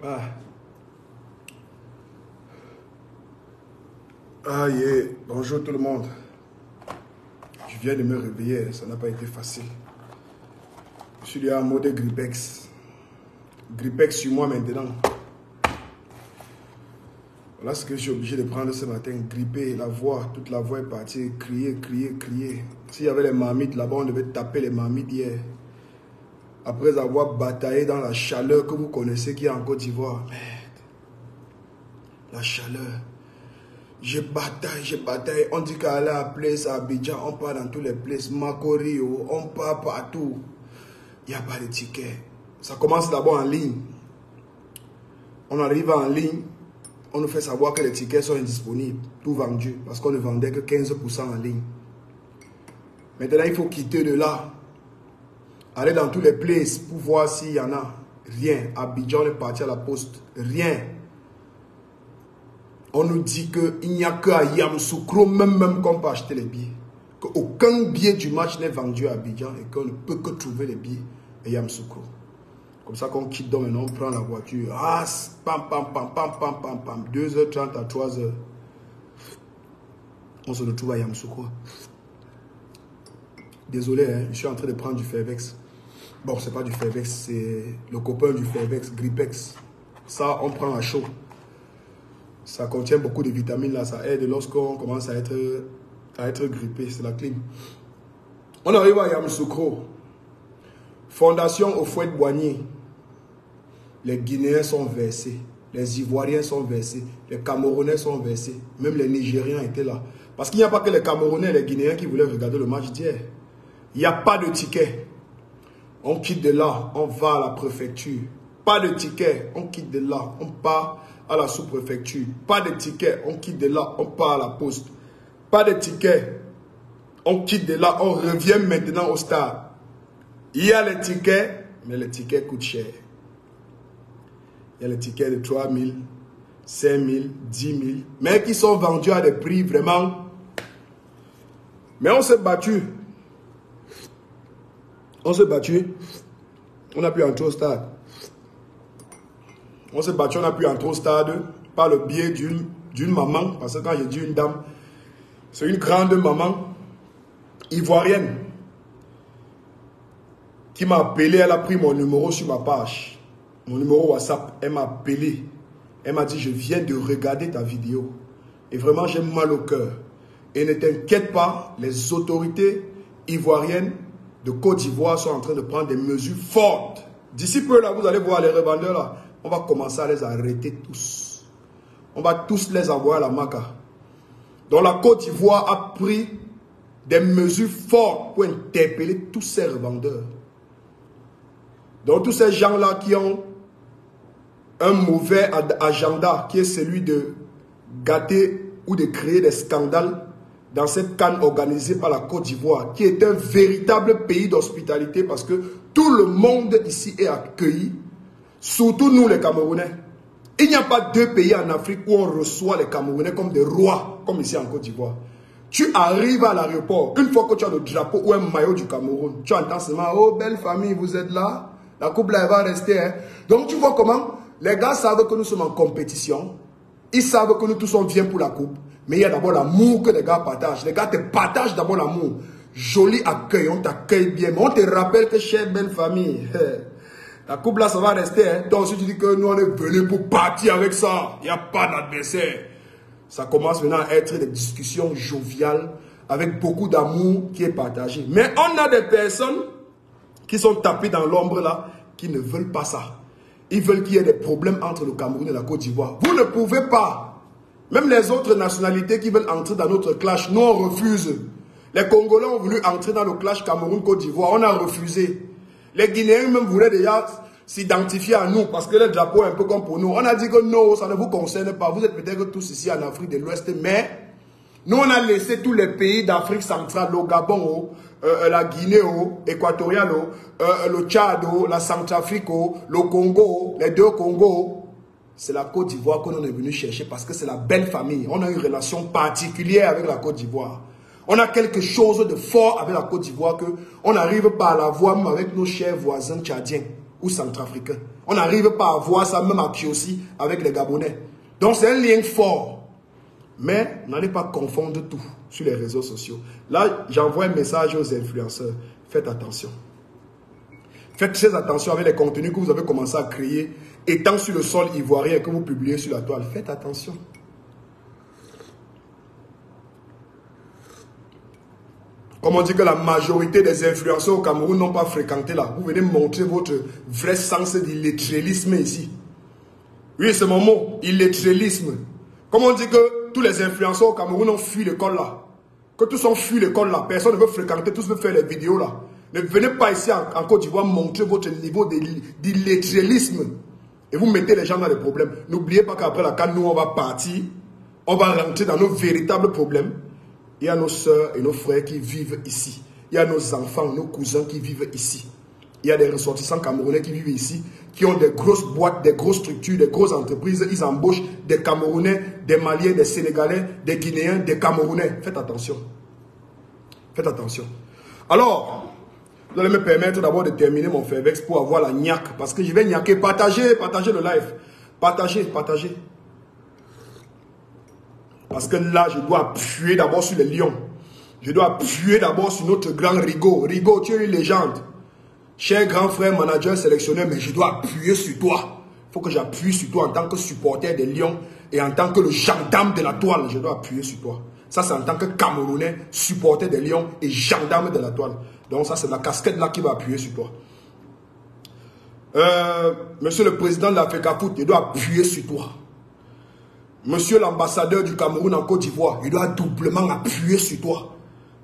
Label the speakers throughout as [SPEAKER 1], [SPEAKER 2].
[SPEAKER 1] Ah. Ah yeah. Bonjour tout le monde. Je viens de me réveiller, ça n'a pas été facile. Je suis là en mode Grippex. Grippex sur moi maintenant. Voilà ce que je suis obligé de prendre ce matin. Gripper, la voix, toute la voix est partie. Crier, crier, crier. S'il y avait les marmites là-bas, on devait taper les marmites hier. Après avoir bataillé dans la chaleur que vous connaissez qui est en Côte d'Ivoire. Merde. La chaleur. Je bataille. On dit qu'à la place à Abidjan, on part dans tous les places. Macorio, on part partout. Il n'y a pas de ticket. Ça commence d'abord en ligne. On arrive en ligne. On nous fait savoir que les tickets sont indisponibles. Tout vendu. Parce qu'on ne vendait que 15% en ligne. Maintenant, il faut quitter de là. Aller dans tous les places pour voir s'il y en a. Rien. Abidjan est parti à la poste. Rien. On nous dit qu'il n'y a qu'à Yamoussoukro, même qu'on peut acheter les billets. Qu'aucun billet du match n'est vendu à Abidjan et qu'on ne peut que trouver les billets à Yamoussoukro. Comme ça qu'on quitte donc maintenant, on prend la voiture. Ah, pam, pam, pam, pam, pam, pam, pam. 2h30 à 3h. On se retrouve à Yamoussoukro. Désolé, hein, je suis en train de prendre du Fairvex. Bon, c'est pas du Fairvex, c'est le copain du Fairvex, Grippex. Ça, on prend à chaud. Ça contient beaucoup de vitamines là, ça aide lorsqu'on commence à être grippé, c'est la clim. On arrive à Yamoussoukro. Fondation au fouet de Boigny. Les Guinéens sont versés, les Ivoiriens sont versés, les Camerounais sont versés, même les Nigériens étaient là. Parce qu'il n'y a pas que les Camerounais et les Guinéens qui voulaient regarder le match d'hier. Il n'y a pas de ticket. On quitte de là, on va à la préfecture. Pas de ticket, on quitte de là, on part à la sous-préfecture. Pas de ticket, on quitte de là, on part à la poste. Pas de ticket, on quitte de là, on revient maintenant au stade. Il y a les tickets, mais les tickets coûtent cher. Il y a les tickets de 3 000, 5 000, 10 000, mais qui sont vendus à des prix vraiment. Mais on s'est battu. On s'est battu. On a pu entrer au stade. On s'est battu, on a pu entrer au stade par le biais d'une maman. Parce que quand j'ai dit une dame, c'est une grande maman ivoirienne qui m'a appelé. Elle a pris mon numéro sur ma page. Mon numéro WhatsApp. Elle m'a appelé. Elle m'a dit, je viens de regarder ta vidéo. Et vraiment, j'ai mal au cœur. Et ne t'inquiète pas, les autorités ivoiriennes de Côte d'Ivoire sont en train de prendre des mesures fortes. D'ici peu, là, vous allez voir les revendeurs, là. On va commencer à les arrêter tous. On va tous les envoyer à la Maca. Donc la Côte d'Ivoire a pris des mesures fortes pour interpeller tous ces revendeurs. Donc tous ces gens-là qui ont un mauvais agenda, qui est celui de gâter ou de créer des scandales dans cette canne organisée par la Côte d'Ivoire, qui est un véritable pays d'hospitalité parce que tout le monde ici est accueilli. Surtout nous les Camerounais. Il n'y a pas deux pays en Afrique où on reçoit les Camerounais comme des rois, comme ici en Côte d'Ivoire. Tu arrives à l'aéroport, une fois que tu as le drapeau ou un maillot du Cameroun, tu entends seulement, oh belle famille, vous êtes là, la coupe là elle va rester. Hein. Donc tu vois comment les gars savent que nous sommes en compétition, ils savent que nous tous on vient pour la coupe, mais il y a d'abord l'amour que les gars partagent. Les gars te partagent d'abord l'amour. Joli accueil, on t'accueille bien, mais on te rappelle que chère belle famille, la coupe là, ça va rester. Hein. Toi aussi, tu dis que nous, on est venus pour partir avec ça. Il n'y a pas d'adversaire. Ça commence maintenant à être des discussions joviales avec beaucoup d'amour qui est partagé. Mais on a des personnes qui sont tapées dans l'ombre là, qui ne veulent pas ça. Ils veulent qu'il y ait des problèmes entre le Cameroun et la Côte d'Ivoire. Vous ne pouvez pas. Même les autres nationalités qui veulent entrer dans notre clash, nous on refuse. Les Congolais ont voulu entrer dans le clash Cameroun-Côte d'Ivoire. On a refusé. Les Guinéens même voulaient déjà s'identifier à nous parce que le drapeau est un peu comme pour nous. On a dit que non, ça ne vous concerne pas. Vous êtes peut-être tous ici en Afrique de l'Ouest, mais nous on a laissé tous les pays d'Afrique centrale, le Gabon, la Guinée équatoriale, le Tchad, la Centrafrique, le Congo, les deux Congos. C'est la Côte d'Ivoire que l'on est venu chercher parce que c'est la belle famille. On a une relation particulière avec la Côte d'Ivoire. On a quelque chose de fort avec la Côte d'Ivoire qu'on n'arrive pas à la voir même avec nos chers voisins tchadiens. ou centrafricains. On n'arrive pas à voir ça même à Kiosi avec les Gabonais. Donc c'est un lien fort. Mais n'allez pas confondre tout sur les réseaux sociaux. Là, j'envoie un message aux influenceurs. Faites attention. Faites très attention avec les contenus que vous avez commencé à créer étant sur le sol ivoirien et que vous publiez sur la toile. Faites attention. Comme on dit que la majorité des influenceurs au Cameroun n'ont pas fréquenté là. Vous venez montrer votre vrai sens d'illettralisme ici. Oui, c'est mon mot, illettralisme. Comme on dit que tous les influenceurs au Cameroun ont fui l'école là. Que tous ont fui l'école là. Personne ne veut fréquenter, tous veulent faire les vidéos là. Ne venez pas ici en Côte d'Ivoire montrer votre niveau d'illettralisme. Et vous mettez les gens dans les problèmes. N'oubliez pas qu'après la CAN, nous on va partir. On va rentrer dans nos véritables problèmes. Il y a nos soeurs et nos frères qui vivent ici. Il y a nos enfants, nos cousins qui vivent ici. Il y a des ressortissants camerounais qui vivent ici, qui ont des grosses boîtes, des grosses structures, des grosses entreprises. Ils embauchent des Camerounais, des Maliens, des Sénégalais, des Guinéens, des Camerounais. Faites attention. Faites attention. Alors, vous allez me permettre d'abord de terminer mon Fairvex pour avoir la niaque. Parce que je vais niaquer. Partagez le live. Partagez. Parce que là, je dois appuyer d'abord sur les lions. Je dois appuyer d'abord sur notre grand Rigaud. Rigaud, tu es une légende. Cher grand frère, manager, sélectionneur, mais je dois appuyer sur toi. Il faut que j'appuie sur toi en tant que supporter des lions et en tant que le gendarme de la toile. Je dois appuyer sur toi. Ça, c'est en tant que Camerounais, supporter des lions et gendarme de la toile. Donc ça, c'est la casquette là qui va appuyer sur toi. Monsieur le président de l'Africa Foot, je dois appuyer sur toi. Monsieur l'ambassadeur du Cameroun en Côte d'Ivoire, il doit doublement appuyer sur toi.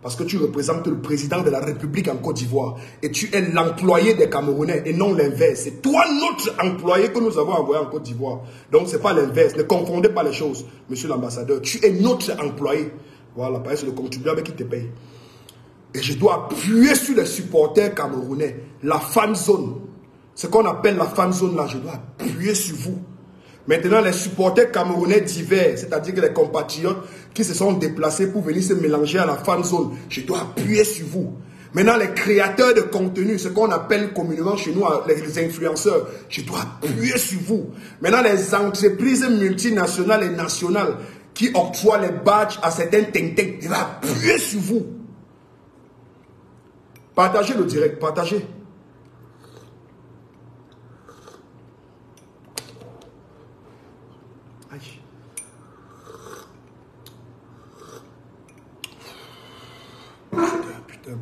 [SPEAKER 1] Parce que tu représentes le président de la République en Côte d'Ivoire. Et tu es l'employé des Camerounais et non l'inverse. C'est toi notre employé que nous avons envoyé en Côte d'Ivoire. Donc ce n'est pas l'inverse. Ne confondez pas les choses, monsieur l'ambassadeur. Tu es notre employé. Voilà, c'est le contribuable qui te paye. Et je dois appuyer sur les supporters camerounais. La fan zone. Ce qu'on appelle la fan zone là, je dois appuyer sur vous. Maintenant, les supporters camerounais divers, c'est-à-dire que les compatriotes qui se sont déplacés pour venir se mélanger à la fan zone, je dois appuyer sur vous. Maintenant, les créateurs de contenu, ce qu'on appelle communément chez nous les influenceurs, je dois appuyer sur vous. Maintenant, les entreprises multinationales et nationales qui octroient les badges à certains ting-ting, je dois appuyer sur vous. Partagez le direct, partagez.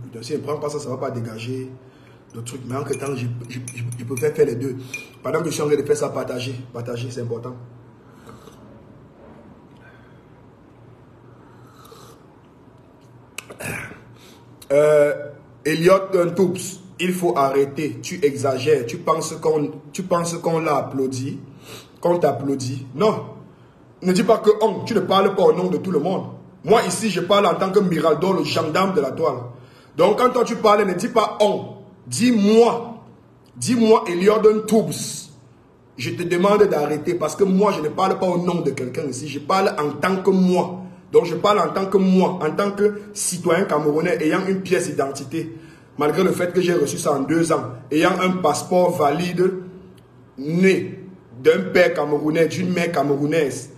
[SPEAKER 1] Putain, si je ne prends pas ça, ça ne va pas dégager le truc. Mais en que temps, je peux faire les deux. Pendant que je suis en train de faire ça, partager, c'est important. Elliot Toups, il faut arrêter, tu exagères, tu penses qu'on l'a applaudi, qu'on t'applaudit. Non, ne dis pas que tu ne parles pas au nom de tout le monde. Moi ici, je parle en tant que Miraldo, le gendarme de la toile. Donc quand toi tu parles, ne dis pas on, dis-moi. Dis-moi Eliodon Toubs. Je te demande d'arrêter parce que moi je ne parle pas au nom de quelqu'un ici. Je parle en tant que moi. Donc je parle en tant que moi, en tant que citoyen camerounais ayant une pièce d'identité. Malgré le fait que j'ai reçu ça en 2 ans. Ayant un passeport valide, né d'un père camerounais, d'une mère camerounaise.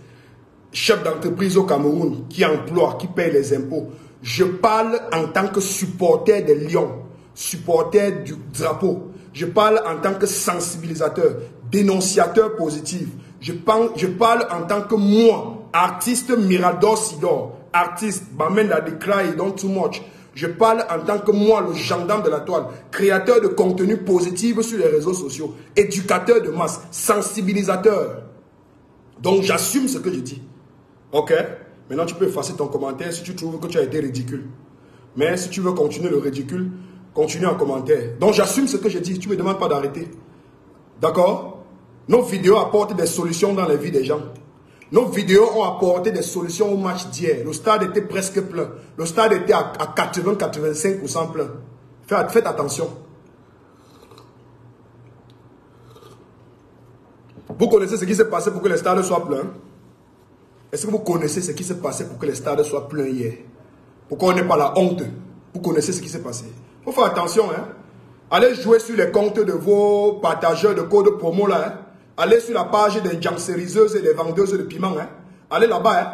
[SPEAKER 1] Chef d'entreprise au Cameroun, qui emploie, qui paye les impôts. Je parle en tant que supporter des lions, supporter du drapeau. Je parle en tant que sensibilisateur, dénonciateur positif. Je parle en tant que moi, artiste Mirador Sidor, artiste Bamen Adekrai, don't too much. Je parle en tant que moi, le gendarme de la toile, créateur de contenu positif sur les réseaux sociaux, éducateur de masse, sensibilisateur. Donc j'assume ce que je dis. Ok? Maintenant, tu peux effacer ton commentaire si tu trouves que tu as été ridicule. Mais si tu veux continuer le ridicule, continue en commentaire. Donc, j'assume ce que j'ai dit. Tu ne me demandes pas d'arrêter. D'accord? Nos vidéos apportent des solutions dans la vie des gens. Nos vidéos ont apporté des solutions au match d'hier. Le stade était presque plein. Le stade était à 80-85% plein. Faites attention. Vous connaissez ce qui s'est passé pour que les stades soient pleins? Est-ce que vous connaissez ce qui s'est passé pour que les stades soient pleins hier? Pourquoi on n'est pas la honte? Vous connaissez ce qui s'est passé? Il faut faire attention. Hein? Allez jouer sur les comptes de vos partageurs de codes promo là. Hein. Allez sur la page des jansériseuses et des vendeuses de piment. Hein. Allez là-bas. Hein.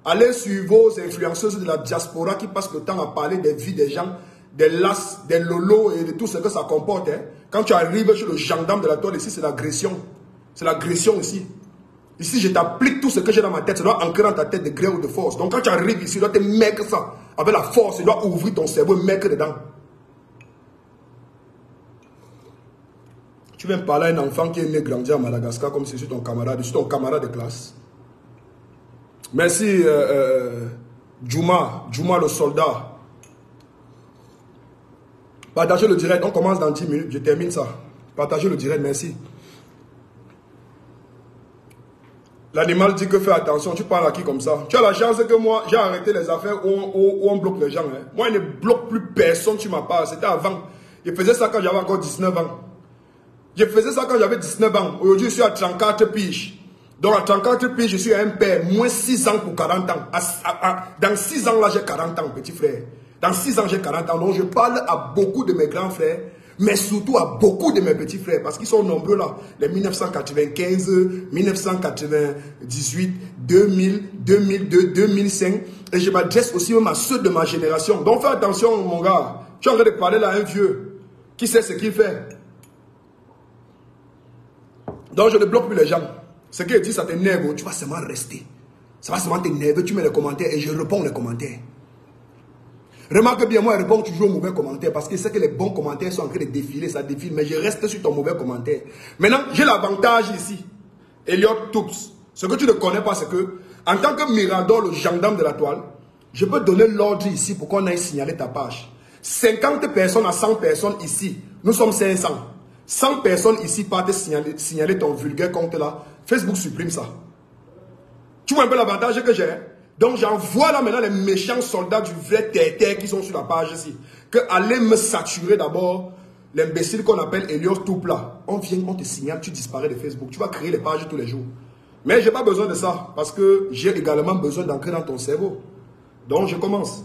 [SPEAKER 1] Allez sur vos influenceuses de la diaspora qui passent le temps à parler des vies des gens, des las, des lolos et de tout ce que ça comporte. Hein. Quand tu arrives chez le gendarme de la toile, ici c'est l'agression. C'est l'agression ici. Ici, je t'applique tout ce que j'ai dans ma tête. Ça doit ancrer dans ta tête de gré ou de force. Donc quand tu arrives ici, tu dois te mettre ça. Avec la force, tu dois ouvrir ton cerveau et mettre dedans. Tu viens parler à un enfant qui est né grandi à Madagascar comme si c'était ton camarade de classe. Merci Juma le soldat. Partagez le direct, on commence dans 10 minutes, je termine ça. Partagez le direct, merci. L'animal dit que fais attention, tu parles à qui comme ça? Tu as la chance que moi, j'ai arrêté les affaires où on bloque les gens. Hein. Moi, je ne bloque plus personne sur ma part, c'était avant. Je faisais ça quand j'avais encore 19 ans. Je faisais ça quand j'avais 19 ans. Aujourd'hui, je suis à 34 piges. Donc, à 34 piges, je suis un père. Moins 6 ans pour 40 ans. Dans 6 ans, là, j'ai 40 ans, petit frère. Dans 6 ans, j'ai 40 ans. Donc, je parle à beaucoup de mes grands frères, mais surtout à beaucoup de mes petits frères, parce qu'ils sont nombreux là. Les 1995, 1998, 2000, 2002, 2005. Et je m'adresse aussi même à ceux de ma génération. Donc, fais attention, mon gars. Tu es en train de parler là à un vieux qui sait ce qu'il fait. Donc, je ne bloque plus les gens. Ce qu'il dit, ça t'énerve. Tu vas seulement rester. Ça va seulement t'énerver. Tu mets les commentaires et je réponds les commentaires. Remarque bien, moi, je réponds toujours aux mauvais commentaires parce que c'est que les bons commentaires sont en train de défiler, ça défile, mais je reste sur ton mauvais commentaire. Maintenant, j'ai l'avantage ici. Elliot Toups. Ce que tu ne connais pas, c'est que, en tant que Mirador, le gendarme de la toile, je peux donner l'ordre ici pour qu'on aille signaler ta page. 50 personnes à 100 personnes ici. Nous sommes 500. 100 personnes ici partent signaler ton vulgaire compte là. Facebook supprime ça. Tu vois un peu l'avantage que j'ai. Donc j'envoie là maintenant les méchants soldats du vrai terre qui sont sur la page ici. Que allez me saturer d'abord l'imbécile qu'on appelle Elios Toupla. On vient, on te signale, tu disparais de Facebook. Tu vas créer les pages tous les jours. Mais je n'ai pas besoin de ça parce que j'ai également besoin d'ancrer dans ton cerveau. Donc je commence.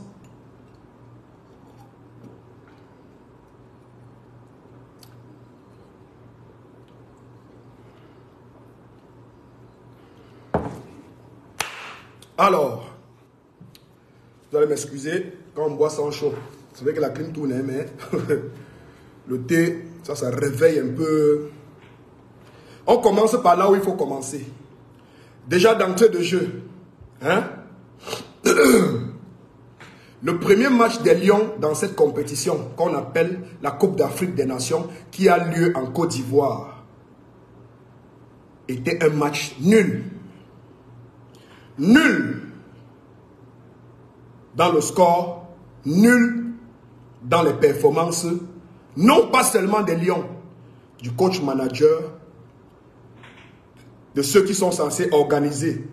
[SPEAKER 1] Alors, vous allez m'excuser quand on boit sans chaud. C'est vrai que la clim tourne, mais le thé, ça réveille un peu. On commence par là où il faut commencer. Déjà d'entrée de jeu. Hein? Le premier match des Lions dans cette compétition, qu'on appelle la Coupe d'Afrique des Nations, qui a lieu en Côte d'Ivoire, était un match nul. Nul dans le score, nul dans les performances, non pas seulement des Lions, du coach manager, de ceux qui sont censés organiser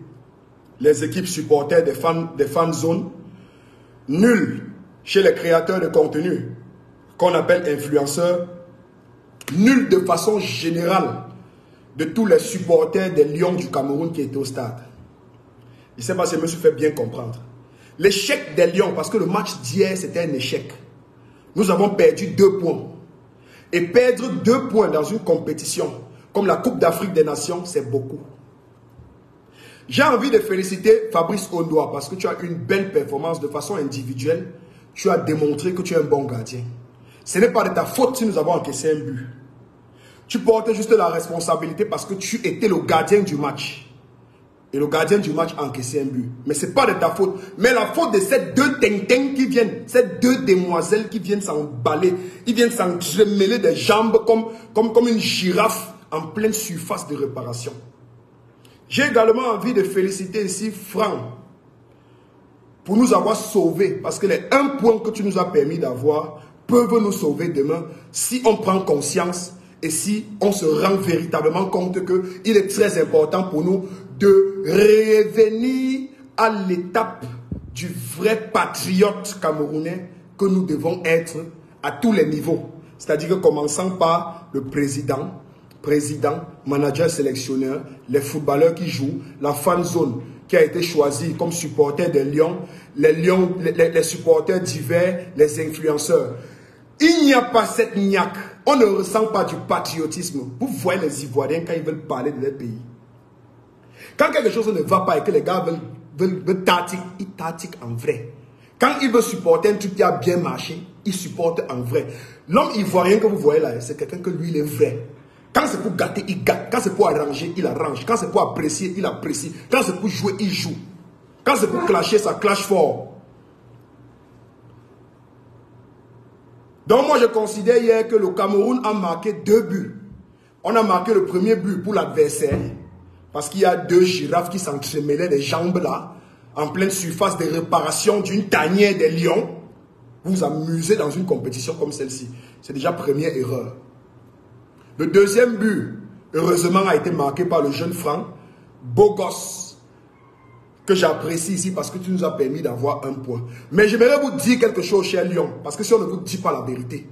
[SPEAKER 1] les équipes supporters des fan zones, nul chez les créateurs de contenu qu'on appelle influenceurs, nul de façon générale de tous les supporters des Lions du Cameroun qui étaient au stade. Je ne sais pas si je me suis fait bien comprendre. L'échec des Lions, parce que le match d'hier, c'était un échec. Nous avons perdu 2 points. Et perdre 2 points dans une compétition, comme la Coupe d'Afrique des Nations, c'est beaucoup. J'ai envie de féliciter Fabrice Ondoa, parce que tu as une belle performance de façon individuelle. Tu as démontré que tu es un bon gardien. Ce n'est pas de ta faute si nous avons encaissé un but. Tu portes juste la responsabilité parce que tu étais le gardien du match. Et le gardien du match a encaissé un but. Mais ce n'est pas de ta faute. Mais la faute de ces 2 tintins qui viennent, ces 2 demoiselles qui viennent s'emballer, ils viennent s'entremêler des jambes comme une girafe en pleine surface de réparation. J'ai également envie de féliciter ici Franck pour nous avoir sauvés. Parce que les 1 point que tu nous as permis d'avoir peuvent nous sauver demain si on prend conscience et si on se rend véritablement compte qu'il est très important pour nous de revenir à l'étape du vrai patriote camerounais que nous devons être à tous les niveaux. C'est-à-dire que commençant par le président, manager, sélectionneur, les footballeurs qui jouent, la fan zone qui a été choisie comme supporter des Lions, les supporters divers, les influenceurs. Il n'y a pas cette niaque. On ne ressent pas du patriotisme. Vous voyez les Ivoiriens quand ils veulent parler de leur pays. Quand quelque chose ne va pas et que les gars veulent tactique, ils tactiquent en vrai. Quand ils veulent supporter un truc qui a bien marché, ils supportent en vrai. L'homme ivoirien que vous voyez là, c'est quelqu'un que lui, il est vrai. Quand c'est pour gâter, il gâte. Quand c'est pour arranger, il arrange. Quand c'est pour apprécier, il apprécie. Quand c'est pour jouer, il joue. Quand c'est pour clasher, ça clash fort. Donc moi, je considère hier que le Cameroun a marqué 2 buts. On a marqué le premier but pour l'adversaire. Parce qu'il y a 2 girafes qui s'entremêlaient les jambes là, en pleine surface de réparation d'une tanière des lions. Vous vous amusez dans une compétition comme celle-ci. C'est déjà première erreur. Le deuxième but, heureusement, a été marqué par le jeune Franck, beau gosse, que j'apprécie ici parce que tu nous as permis d'avoir 1 point. Mais j'aimerais vous dire quelque chose, cher Lyon, parce que si on ne vous dit pas la vérité,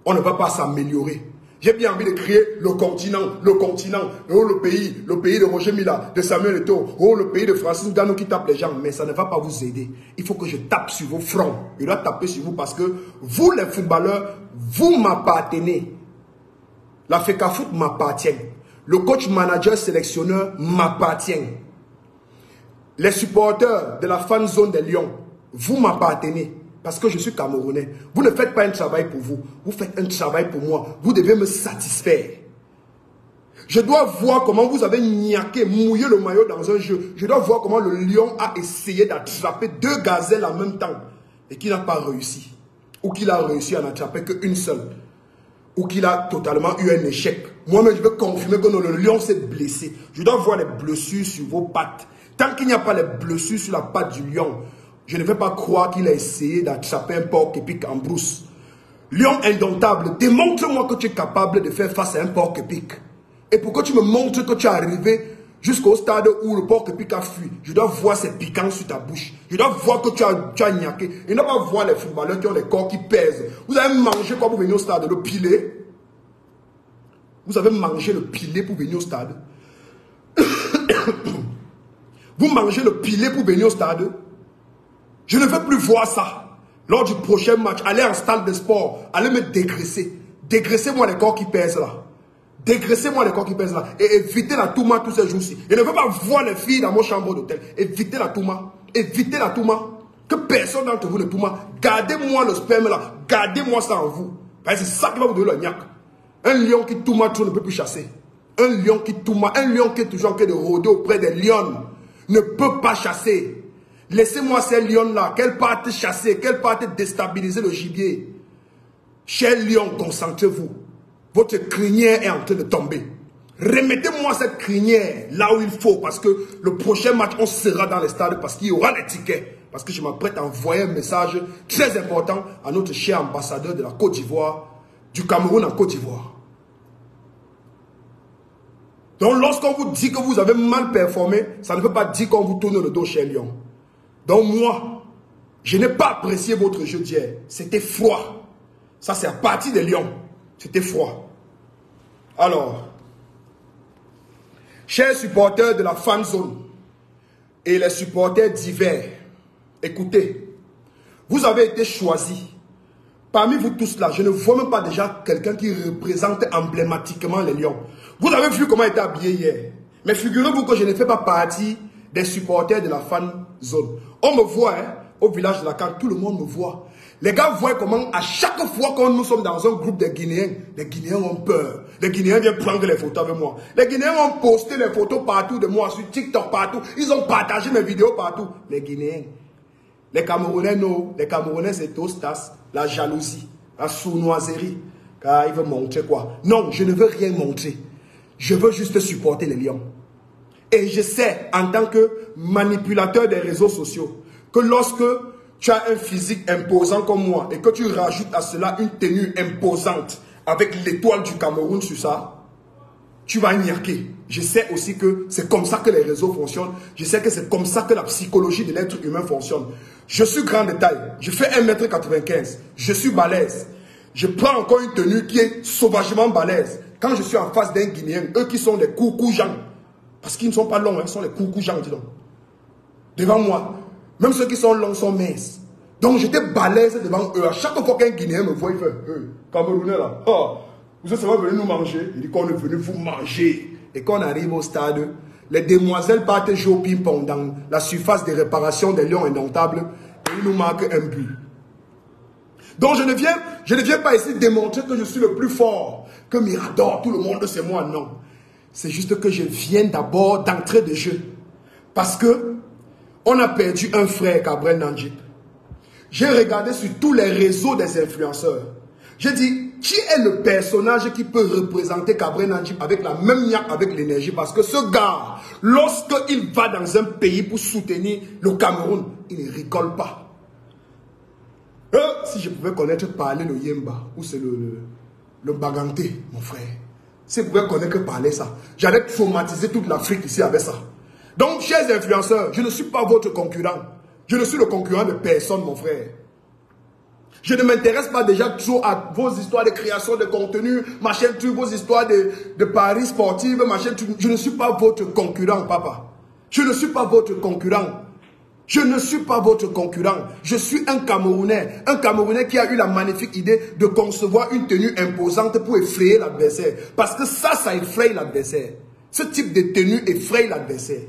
[SPEAKER 1] on ne va pas s'améliorer. J'ai bien envie de crier le continent, oh le pays de Roger Mila, de Samuel Eto'o, oh le pays de Francis Ngannou qui tape les gens, mais ça ne va pas vous aider. Il faut que je tape sur vos fronts. Je dois taper sur vous parce que vous les footballeurs, vous m'appartenez. La FECAFOOT m'appartient. Le coach manager sélectionneur m'appartient. Les supporters de la fan zone des Lions, vous m'appartenez. Parce que je suis Camerounais. Vous ne faites pas un travail pour vous. Vous faites un travail pour moi. Vous devez me satisfaire. Je dois voir comment vous avez niaqué, mouillé le maillot dans un jeu. Je dois voir comment le Lion a essayé d'attraper 2 gazelles en même temps. Et qu'il n'a pas réussi. Ou qu'il a réussi à n'attraper qu'une seule. Ou qu'il a totalement eu un échec. Moi-même, je veux confirmer que le Lion s'est blessé. Je dois voir les blessures sur vos pattes. Tant qu'il n'y a pas les blessures sur la patte du Lion, je ne vais pas croire qu'il a essayé d'attraper un porc épic en brousse. Lion indomptable, démontre-moi que tu es capable de faire face à un porc épic. Et pour que tu me montres que tu es arrivé jusqu'au stade où le porc épic a fui, je dois voir ses piquants sur ta bouche. Je dois voir que tu as niaqué. Et ne pas voir les footballeurs qui ont des corps qui pèsent. Vous avez mangé quoi pour venir au stade? Le pilet? Vous avez mangé le pilet pour venir au stade? Vous mangez le pilet pour venir au stade? Je ne veux plus voir ça. Lors du prochain match, allez en stade de sport, allez me dégraisser. Dégraissez-moi les corps qui pèsent là. Dégraissez-moi les corps qui pèsent là. Et évitez la touma tous ces jours-ci. Je ne veux pas voir les filles dans mon chambre d'hôtel. Évitez la touma. Évitez la touma. Que personne d'entre vous ne touma. Gardez-moi le sperme là. Gardez-moi ça en vous. C'est ça qui va vous donner le niaque. Un lion qui touma trop ne peut plus chasser. Un lion qui touma, un lion qui est toujours en train de rôder auprès des lions ne peut pas chasser. Laissez-moi ces lions-là, qu'elles partent chasser, qu'elles partent déstabiliser le gibier. Chers lions, concentrez-vous. Votre crinière est en train de tomber. Remettez-moi cette crinière là où il faut, parce que le prochain match, on sera dans les stades, parce qu'il y aura les tickets. Parce que je m'apprête à envoyer un message très important à notre cher ambassadeur de la Côte d'Ivoire, du Cameroun en Côte d'Ivoire. Donc lorsqu'on vous dit que vous avez mal performé, ça ne veut pas dire qu'on vous tourne le dos chez Lyon. Donc moi, je n'ai pas apprécié votre jeu d'hier. C'était froid. Ça, c'est à partir des Lions. C'était froid. Alors, chers supporters de la fan zone et les supporters divers, écoutez, vous avez été choisis. Parmi vous tous là, je ne vois même pas déjà quelqu'un qui représente emblématiquement les Lions. Vous avez vu comment il était habillé hier. Mais figurez-vous que je ne fais pas partie des supporters de la fan zone. On me voit, hein, au village de la Cannes, tout le monde me voit. Les gars voient comment à chaque fois que nous sommes dans un groupe de Guinéens, les Guinéens ont peur. Les Guinéens viennent prendre les photos avec moi. Les Guinéens ont posté les photos partout de moi, sur TikTok partout. Ils ont partagé mes vidéos partout. Les Guinéens. Les Camerounais, non. Les Camerounais, c'est Tostas, la jalousie, la sournoiserie. Car ils veulent montrer quoi? Non, je ne veux rien montrer. Je veux juste supporter les Lions. Et je sais, en tant que manipulateur des réseaux sociaux, que lorsque tu as un physique imposant comme moi et que tu rajoutes à cela une tenue imposante avec l'étoile du Cameroun sur ça, tu vas niaquer. Je sais aussi que c'est comme ça que les réseaux fonctionnent. Je sais que c'est comme ça que la psychologie de l'être humain fonctionne. Je suis grand de taille. Je fais 1,95 m. Je suis balèze. Je prends encore une tenue qui est sauvagement balèze. Quand je suis en face d'un Guinéen, eux qui sont des coucou-gens, parce qu'ils ne sont pas longs, hein, ils sont les coucou-gens, dis donc. Devant moi, même ceux qui sont longs sont minces. Donc j'étais balèze devant eux. À chaque fois qu'un Guinéen me voit, il fait Camerounais là, vous êtes seulement venus nous manger. Il dit qu'on est venu vous manger. Et quand on arrive au stade, les demoiselles partent jouer au ping-pong dans la surface de réparation des Lions Indomptables et ils nous marquent un but. Donc je ne viens pas ici démontrer que je suis le plus fort, que Mirador, tout le monde c'est moi, non. C'est juste que je viens d'abord d'entrée de jeu. Parce que on a perdu un frère, Gabriel Nandjip. J'ai regardé sur tous les réseaux des influenceurs. J'ai dit, qui est le personnage qui peut représenter Gabriel Nandjip avec la même niaque, avec l'énergie? Parce que ce gars, lorsqu'il va dans un pays pour soutenir le Cameroun, il ne rigole pas. Si je pouvais connaître parler le Yemba, ou c'est le Baganté, mon frère. Si je pouvais connaître parler ça, j'allais traumatiser toute l'Afrique ici avec ça. Donc, chers influenceurs, je ne suis pas votre concurrent. Je ne suis le concurrent de personne, mon frère. Je ne m'intéresse pas déjà trop à vos histoires de création de contenu, machin truc, vos histoires de paris sportifs, machin truc. Je ne suis pas votre concurrent, papa. Je ne suis pas votre concurrent. Je ne suis pas votre concurrent. Je suis un Camerounais. Un Camerounais qui a eu la magnifique idée de concevoir une tenue imposante pour effrayer l'adversaire. Parce que ça effraie l'adversaire. Ce type de tenue effraie l'adversaire.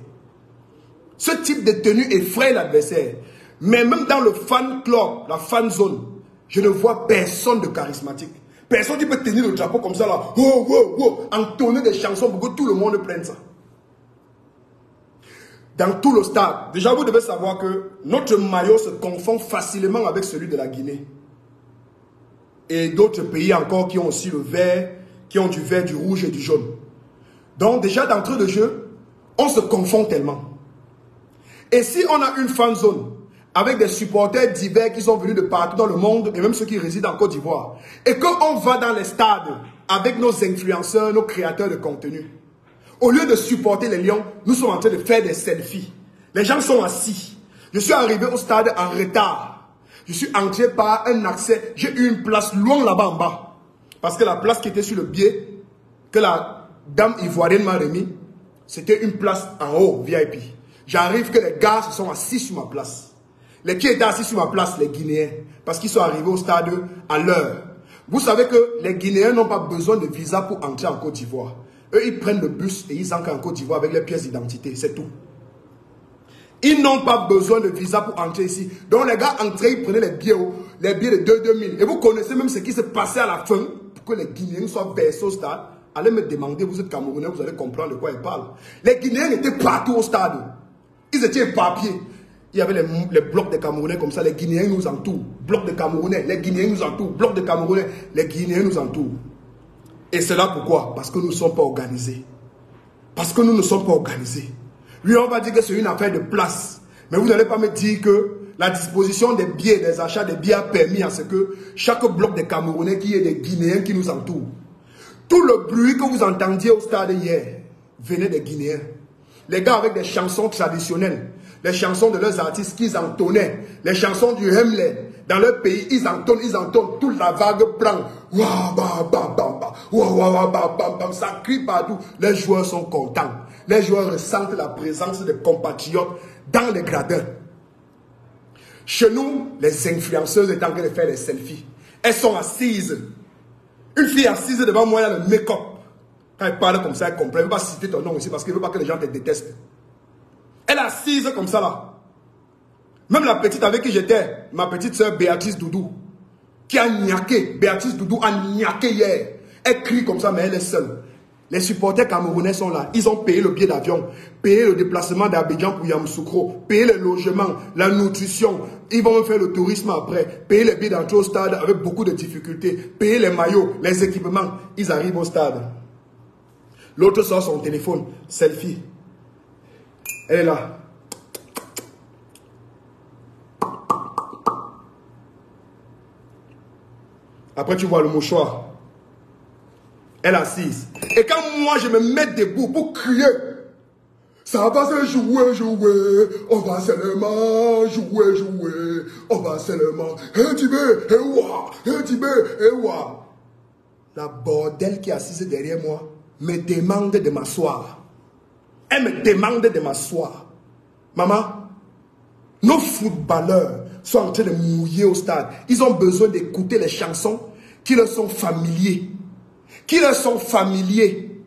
[SPEAKER 1] Ce type de tenue effraie l'adversaire. Mais même dans le fan club, la fan zone, je ne vois personne de charismatique. Personne qui peut tenir le drapeau comme ça là. Oh, oh, oh, entonner des chansons pour que tout le monde prenne ça. Dans tout le stade, déjà vous devez savoir que notre maillot se confond facilement avec celui de la Guinée. Et d'autres pays encore qui ont aussi le vert, qui ont du vert, du rouge et du jaune. Donc déjà d'entrée de jeu, on se confond tellement. Et si on a une fan zone avec des supporters divers qui sont venus de partout dans le monde et même ceux qui résident en Côte d'Ivoire, et qu'on va dans les stades avec nos influenceurs, nos créateurs de contenu, au lieu de supporter les Lions, nous sommes en train de faire des selfies. Les gens sont assis. Je suis arrivé au stade en retard. Je suis entré par un accès. J'ai eu une place loin là-bas en bas. Parce que la place qui était sur le biais, que la dame ivoirienne m'a remis, c'était une place en haut, VIP. J'arrive que les gars se sont assis sur ma place. Les qui étaient assis sur ma place, les Guinéens. Parce qu'ils sont arrivés au stade à l'heure. Vous savez que les Guinéens n'ont pas besoin de visa pour entrer en Côte d'Ivoire. Eux, ils prennent le bus et ils entrent en Côte d'Ivoire avec les pièces d'identité, c'est tout. Ils n'ont pas besoin de visa pour entrer ici. Donc les gars entraient, ils prenaient les billets de 2000. Et vous connaissez même ce qui s'est passé à la fin pour que les Guinéens soient versés au stade. Allez me demander, vous êtes Camerounais, vous allez comprendre de quoi ils parlent. Les Guinéens étaient partout au stade. Ils étaient éparpillés. Il y avait les blocs de Camerounais comme ça, les Guinéens nous entourent. Blocs de Camerounais, les Guinéens nous entourent. Blocs de Camerounais, les Guinéens nous entourent. Et c'est là pourquoi? Parce que nous ne sommes pas organisés. Parce que nous ne sommes pas organisés. Lui, on va dire que c'est une affaire de place. Mais vous n'allez pas me dire que la disposition des billets, des achats des billets a permis à ce que chaque bloc des Camerounais, qui est des Guinéens qui nous entourent. Tout le bruit que vous entendiez au stade hier venait des Guinéens. Les gars avec des chansons traditionnelles, les chansons de leurs artistes qu'ils entonnaient, les chansons du Hemley. Dans leur pays, ils entonnent, toute la vague prend. Ça crie partout. Les joueurs sont contents. Les joueurs ressentent la présence des compatriotes dans les gradins. Chez nous, les influenceuses étant en train de faire des selfies. Elles sont assises. Une fille assise devant moi, elle a le make-up. Quand elle parle comme ça, elle comprend. Elle ne veut pas citer ton nom ici parce qu'elle ne veut pas que les gens te détestent. Elle est assise comme ça là. Même la petite avec qui j'étais, ma petite soeur Béatrice Doudou, qui a niaqué. Béatrice Doudou a niaqué hier. Elle crie comme ça, mais elle est seule. Les supporters camerounais sont là. Ils ont payé le billet d'avion, payé le déplacement d'Abidjan pour Yamoussoukro, payé le logement, la nutrition. Ils vont faire le tourisme après, payer les billets d'entrée au stade avec beaucoup de difficultés, payer les maillots, les équipements. Ils arrivent au stade. L'autre sort son téléphone, selfie. Elle est là. Après, tu vois le mouchoir. Elle est assise. Et quand moi, je me mets debout pour crier, ça va se jouer, jouer. On va seulement jouer, jouer. On va seulement. La bordelle qui est assise derrière moi me demande de m'asseoir. Elle me demande de m'asseoir. Maman, nos footballeurs sont en train de mouiller au stade. Ils ont besoin d'écouter les chansons qui leur sont familiers. Qui leur sont familiers.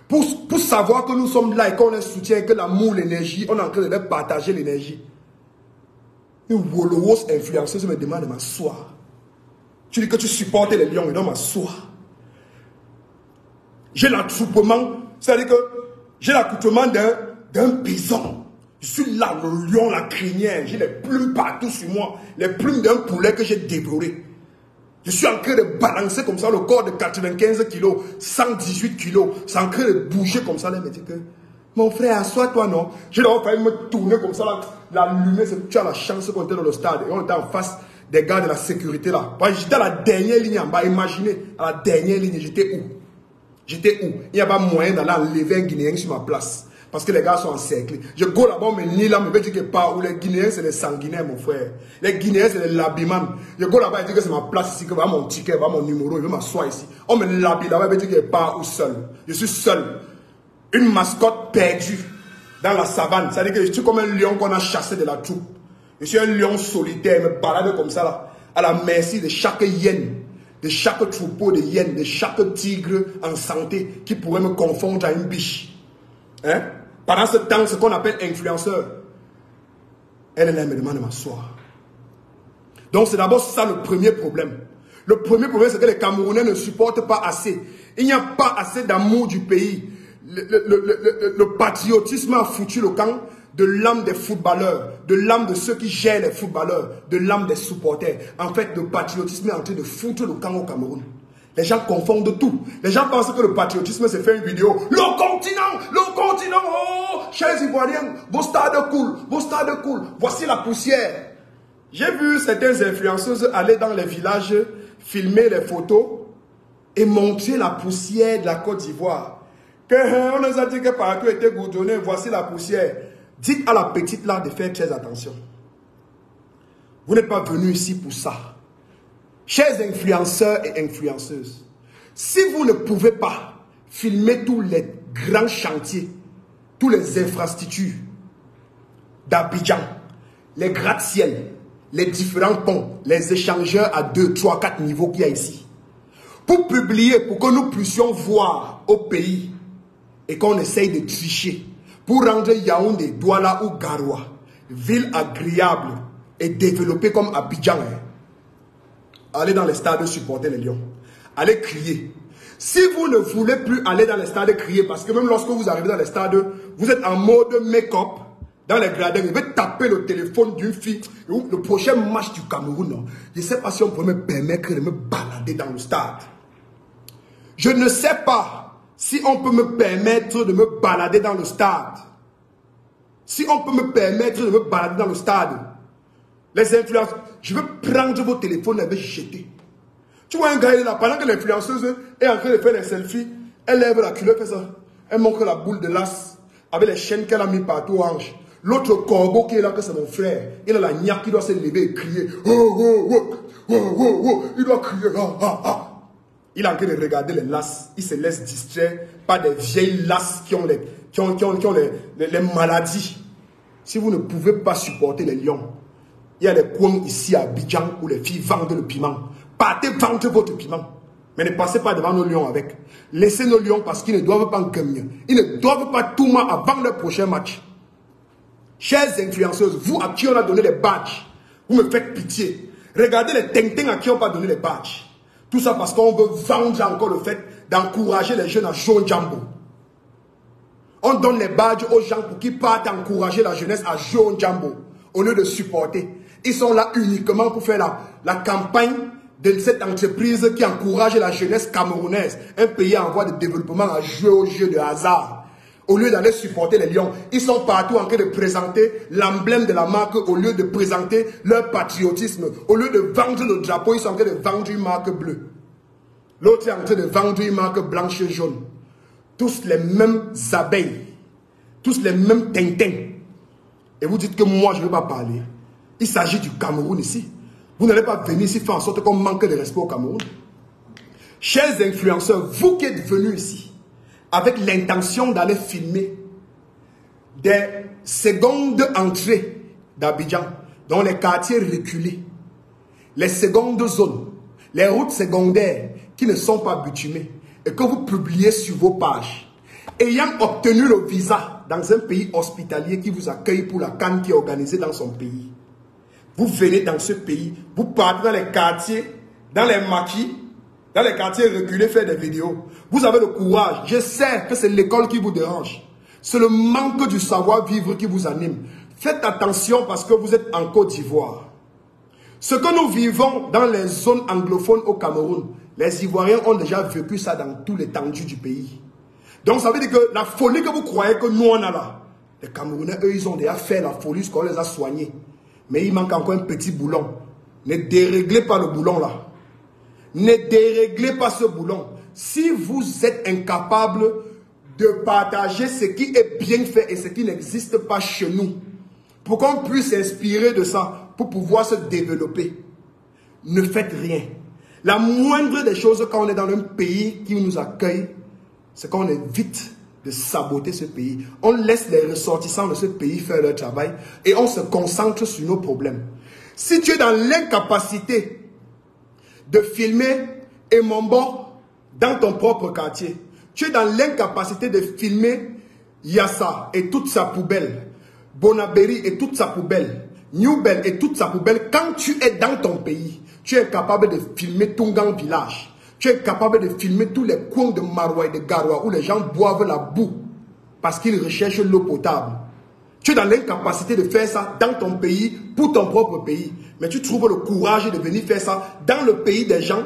[SPEAKER 1] Pour savoir que nous sommes là et qu'on les soutient, que l'amour, l'énergie, on est en train de leur partager l'énergie. Une Wolowos influenceuse me demande de m'asseoir. Tu dis que tu supportes les lions, et non m'asseoir. J'ai l'attroupement, c'est-à-dire que j'ai l'accoutrement d'un paysan. Je suis là, le lion, la crinière, j'ai les plumes partout sur moi, les plumes d'un poulet que j'ai dévoré. Je suis en train de balancer comme ça le corps de 95 kilos, 118 kilos, c'est en train de bouger comme ça. Là, il me dit que, mon frère, assois-toi, non? J'ai d'abord failli me tourner comme ça, là, la lumière, tu as la chance qu'on était dans le stade, et on était en face des gars de la sécurité là. J'étais à la dernière ligne en bas, imaginez, à la dernière ligne, j'étais où? J'étais où? Il n'y a pas moyen d'aller enlever un Guinéen sur ma place. Parce que les gars sont encerclés. Je go là-bas, on me nie là, mais je dis que pas où les Guinéens, c'est les sanguinaires, mon frère. Les Guinéens, c'est les labimans. Je go là-bas, je dis que c'est ma place ici, que va mon ticket, va mon numéro, il veut m'asseoir ici. On me labille là-bas, je dis que pas où seul. Je suis seul. Une mascotte perdue dans la savane. C'est-à-dire que je suis comme un lion qu'on a chassé de la troupe. Je suis un lion solitaire, me balade comme ça là, à la merci de chaque hyène, de chaque troupeau de hyènes, de chaque tigre en santé qui pourrait me confondre à une biche. Hein? Pendant ce temps, ce qu'on appelle influenceur, elle me demande de m'asseoir. Donc c'est d'abord ça le premier problème. Le premier problème, c'est que les Camerounais ne supportent pas assez. Il n'y a pas assez d'amour du pays. Le patriotisme a foutu le camp de l'âme des footballeurs, de l'âme de ceux qui gèrent les footballeurs, de l'âme des supporters. En fait, le patriotisme est en train de foutre le camp au Cameroun. Les gens confondent tout. Les gens pensent que le patriotisme, c'est faire une vidéo. Le continent, oh, chers Ivoiriens, vos stades coulent, voici la poussière. J'ai vu certaines influenceuses aller dans les villages, filmer les photos et montrer la poussière de la Côte d'Ivoire. On nous a dit que partout était goudronné, voici la poussière. Dites à la petite là de faire très attention. Vous n'êtes pas venus ici pour ça. Chers influenceurs et influenceuses, si vous ne pouvez pas filmer tous les grands chantiers, tous les infrastructures d'Abidjan, les gratte-ciel, les différents ponts, les échangeurs à 2, 3, 4 niveaux qu'il y a ici, pour publier, pour que nous puissions voir au pays et qu'on essaye de tricher, pour rendre Yaoundé, Douala ou Garoua, ville agréable et développée comme Abidjan, allez dans les stades supporter les lions. Allez crier. Si vous ne voulez plus aller dans les stades crier, parce que même lorsque vous arrivez dans les stades, vous êtes en mode make-up, dans les gradins, vous pouvez taper le téléphone d'une fille. Le prochain match du Cameroun, je ne sais pas si on peut me permettre de me balader dans le stade. Je ne sais pas si on peut me permettre de me balader dans le stade. Si on peut me permettre de me balader dans le stade. Les influenceurs, je vais prendre vos téléphones et les jeter. Tu vois un gars, il est là, pendant que l'influenceuse est en train de faire des selfies, elle lève la culotte, fait ça. Elle montre la boule de l'as avec les chaînes qu'elle a mis partout aux hanches. L'autre corbeau qui est là, que c'est mon frère, il a la niaque qui doit se lever et crier. Oh, oh, oh, oh, oh, oh. Il doit crier. Ah, ah, ah. Il est en train de regarder les lasses. Il se laisse distraire par des vieilles lasses qui ont les maladies. Si vous ne pouvez pas supporter les lions, il y a des coins ici à Abidjan où les filles vendent le piment. Partez vendre votre piment. Mais ne passez pas devant nos lions avec. Laissez nos lions parce qu'ils ne doivent pas gagner. Ils ne doivent pas tout mal avant le prochain match. Chers influenceuses, vous à qui on a donné les badges, vous me faites pitié. Regardez les tintins à qui on n'a pas donné les badges. Tout ça parce qu'on veut vendre encore le fait d'encourager les jeunes à jouer au jambo. On donne les badges aux gens pour qu'ils partent encourager la jeunesse à jouer au jambo au lieu de supporter. Ils sont là uniquement pour faire la campagne de cette entreprise qui encourage la jeunesse camerounaise, un pays en voie de développement, à jouer au jeu de hasard. Au lieu d'aller supporter les lions, ils sont partout en train de présenter l'emblème de la marque au lieu de présenter leur patriotisme. Au lieu de vendre le drapeau, ils sont en train de vendre une marque bleue. L'autre est en train de vendre une marque blanche et jaune. Tous les mêmes abeilles, tous les mêmes tintins. Et vous dites que moi, je ne veux pas parler. Il s'agit du Cameroun ici. Vous n'allez pas venir ici faire en sorte qu'on manque de respect au Cameroun. Chers influenceurs, vous qui êtes venus ici, avec l'intention d'aller filmer des secondes entrées d'Abidjan. dans les quartiers reculés, les secondes zones, les routes secondaires qui ne sont pas bitumées et que vous publiez sur vos pages, ayant obtenu le visa dans un pays hospitalier qui vous accueille pour la CAN qui est organisée dans son pays. Vous venez dans ce pays, vous partez dans les quartiers, dans les maquis, dans les quartiers reculés faire des vidéos. Vous avez le courage. Je sais que c'est l'école qui vous dérange. C'est le manque du savoir-vivre qui vous anime. Faites attention parce que vous êtes en Côte d'Ivoire. Ce que nous vivons dans les zones anglophones au Cameroun, les Ivoiriens ont déjà vécu ça dans tout l'étendue du pays. Donc ça veut dire que la folie que vous croyez que nous on a là, les Camerounais, eux, ils ont déjà fait la folie, parce qu'on les a soignés. Mais il manque encore un petit boulon. Ne déréglez pas le boulon là. Ne déréglez pas ce boulon. Si vous êtes incapable de partager ce qui est bien fait et ce qui n'existe pas chez nous, pour qu'on puisse s'inspirer de ça, pour pouvoir se développer, ne faites rien. La moindre des choses quand on est dans un pays qui nous accueille, c'est qu'on évite de saboter ce pays. On laisse les ressortissants de ce pays faire leur travail et on se concentre sur nos problèmes. Si tu es dans l'incapacité de filmer Emombo dans ton propre quartier, tu es dans l'incapacité de filmer Yassa et toute sa poubelle, Bonaberi et toute sa poubelle, Newbel et toute sa poubelle, quand tu es dans ton pays, tu es capable de filmer Tungang village. Tu es capable de filmer tous les coins de Maroua et de Garoua où les gens boivent la boue parce qu'ils recherchent l'eau potable. Tu es dans l'incapacité de faire ça dans ton pays, pour ton propre pays. Mais tu trouves le courage de venir faire ça dans le pays des gens,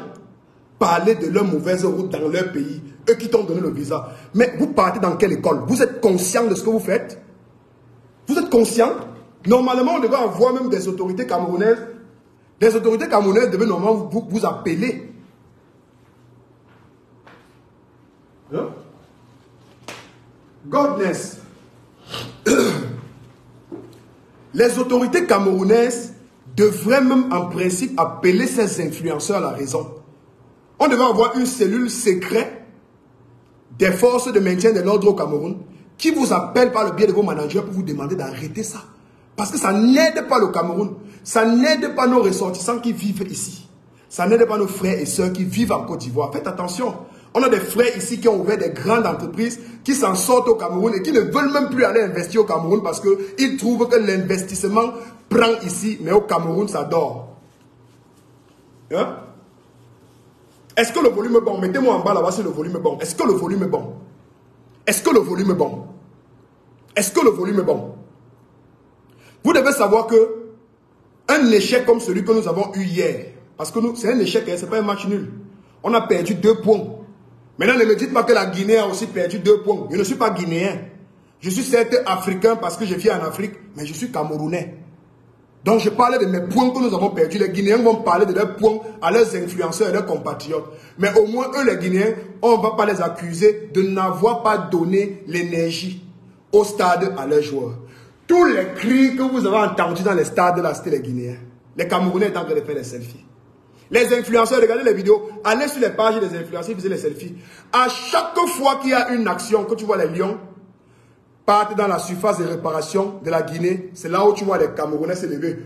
[SPEAKER 1] parler de leur mauvaise route dans leur pays, eux qui t'ont donné le visa. Mais vous partez dans quelle école? Vous êtes conscient de ce que vous faites? Vous êtes conscient? Normalement, on devait avoir même des autorités camerounaises. Les autorités camerounaises devaient normalement vous appeler. Hein? Godness. Les autorités camerounaises devraient même en principe appeler ces influenceurs à la raison. On devait avoir une cellule secrète des forces de maintien de l'ordre au Cameroun qui vous appelle par le biais de vos managers pour vous demander d'arrêter ça. Parce que ça n'aide pas le Cameroun. Ça n'aide pas nos ressortissants qui vivent ici. Ça n'aide pas nos frères et sœurs qui vivent en Côte d'Ivoire. Faites attention. On a des frères ici qui ont ouvert des grandes entreprises qui s'en sortent au Cameroun et qui ne veulent même plus aller investir au Cameroun parce qu'ils trouvent que l'investissement prend ici, mais au Cameroun, ça dort. Hein? Est-ce que le volume est bon? Mettez-moi en bas là-bas si le volume est bon. Est-ce que le volume est bon? Est-ce que le volume est bon? Est-ce que le volume est bon? Vous devez savoir que un échec comme celui que nous avons eu hier, parce que c'est un échec, ce n'est pas un match nul. On a perdu 2 points. Maintenant, ne me dites pas que la Guinée a aussi perdu 2 points. Je ne suis pas guinéen. Je suis certes africain parce que je vis en Afrique, mais je suis camerounais. Donc, je parlais de mes points que nous avons perdus. Les Guinéens vont parler de leurs points à leurs influenceurs et leurs compatriotes. Mais au moins, eux, les Guinéens, on ne va pas les accuser de n'avoir pas donné l'énergie au stade à leurs joueurs. Tous les cris que vous avez entendus dans les stades, là, c'était les Guinéens. Les Camerounais étant en train de faire des selfies. Les influenceurs, regardez les vidéos, allez sur les pages des influenceurs, ils faisaient les selfies. À chaque fois qu'il y a une action, que tu vois les lions partent dans la surface de réparation de la Guinée, c'est là où tu vois les Camerounais se lever.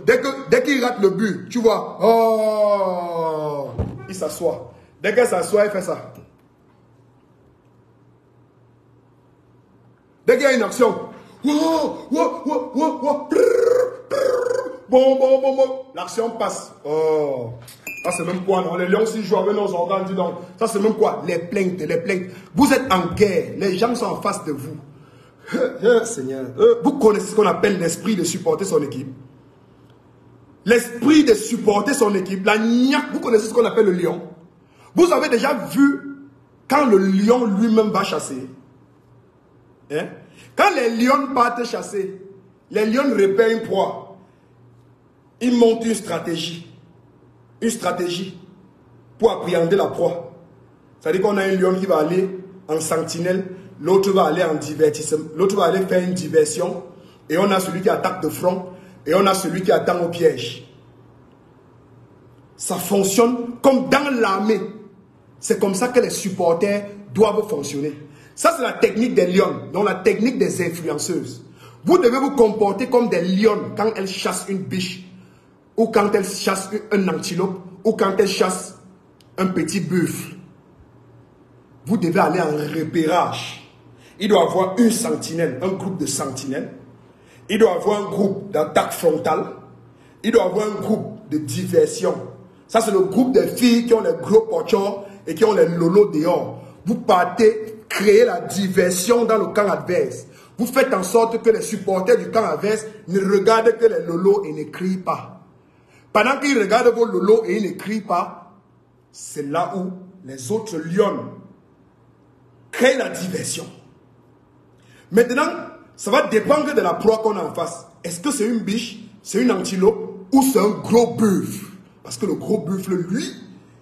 [SPEAKER 1] Dès qu'ils ratent le but, tu vois, oh, il s'assoit. Dès qu'elle s'assoit, il fait ça. Dès qu'il y a une action, bon, l'action passe. Oh, ça c'est même quoi, non? Les lions s'ils jouent avec nos organes, dis donc. Ça c'est même quoi? Les plaintes, les plaintes. Vous êtes en guerre, les gens sont en face de vous. Seigneur, vous connaissez ce qu'on appelle l'esprit de supporter son équipe. L'esprit de supporter son équipe, la niaque, vous connaissez ce qu'on appelle le lion. Vous avez déjà vu quand le lion lui-même va chasser. Hein? Quand les lions partent chasser, les lions repèrent une proie. Ils montent une stratégie pour appréhender la proie. C'est-à-dire qu'on a un lion qui va aller en sentinelle, l'autre va aller en divertissement, l'autre va aller faire une diversion, et on a celui qui attaque de front, et on a celui qui attend au piège. Ça fonctionne comme dans l'armée. C'est comme ça que les supporters doivent fonctionner. Ça, c'est la technique des lions, donc la technique des influenceuses. Vous devez vous comporter comme des lions quand elles chassent une biche, ou quand elles chassent un antilope, ou quand elles chassent un petit buffle. Vous devez aller en repérage. Il doit y avoir une sentinelle, un groupe de sentinelles. Il doit y avoir un groupe d'attaque frontale. Il doit y avoir un groupe de diversion. Ça, c'est le groupe des filles qui ont les gros pochons et qui ont les lolos dehors. Vous partez créer la diversion dans le camp adverse. Vous faites en sorte que les supporters du camp adverse ne regardent que les lolos et ne crient pas. Pendant qu'ils regardent vos lolos et ils ne crient pas, c'est là où les autres lions créent la diversion. Maintenant, ça va dépendre de la proie qu'on a en face. Est-ce que c'est une biche, c'est une antilope ou c'est un gros buffle? Parce que le gros buffle, lui,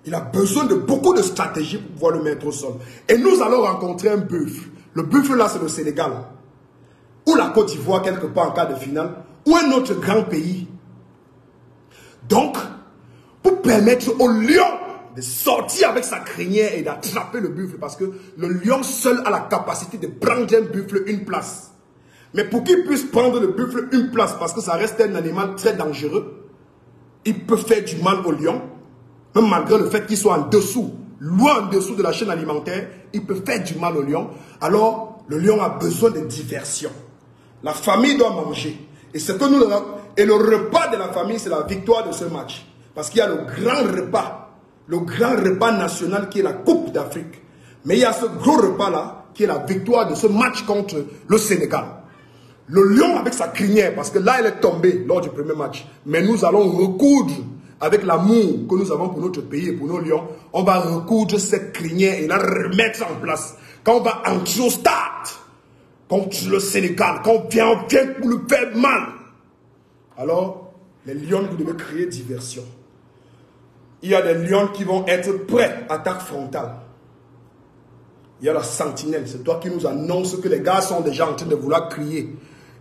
[SPEAKER 1] il a besoin de beaucoup de stratégie pour pouvoir le mettre au sol. Et nous allons rencontrer un buffle. Le buffle là, c'est le Sénégal. Ou la Côte d'Ivoire, quelque part en cas de finale. Ou un autre grand pays. Donc, pour permettre au lion de sortir avec sa crinière et d'attraper le buffle, parce que le lion seul a la capacité de prendre un buffle une place. Mais pour qu'il puisse prendre le buffle une place, parce que ça reste un animal très dangereux, il peut faire du mal au lion, même malgré le fait qu'il soit en dessous, loin en dessous de la chaîne alimentaire, il peut faire du mal au lion. Alors, le lion a besoin de diversion. La famille doit manger. Et ce que nous et le repas de la famille, c'est la victoire de ce match. Parce qu'il y a le grand repas national qui est la Coupe d'Afrique. Mais il y a ce gros repas-là qui est la victoire de ce match contre le Sénégal. Le lion avec sa crinière, parce que là, elle est tombée lors du premier match. Mais nous allons recoudre, avec l'amour que nous avons pour notre pays et pour nos lions, on va recoudre cette crinière et la remettre en place. Quand on va entrer au stade, contre le Sénégal, quand on vient pour le faire mal. Alors, les lions, vous devez créer diversion. Il y a des lions qui vont être prêts, attaque frontale. Il y a la sentinelle, c'est toi qui nous annonce que les gars sont déjà en train de vouloir crier.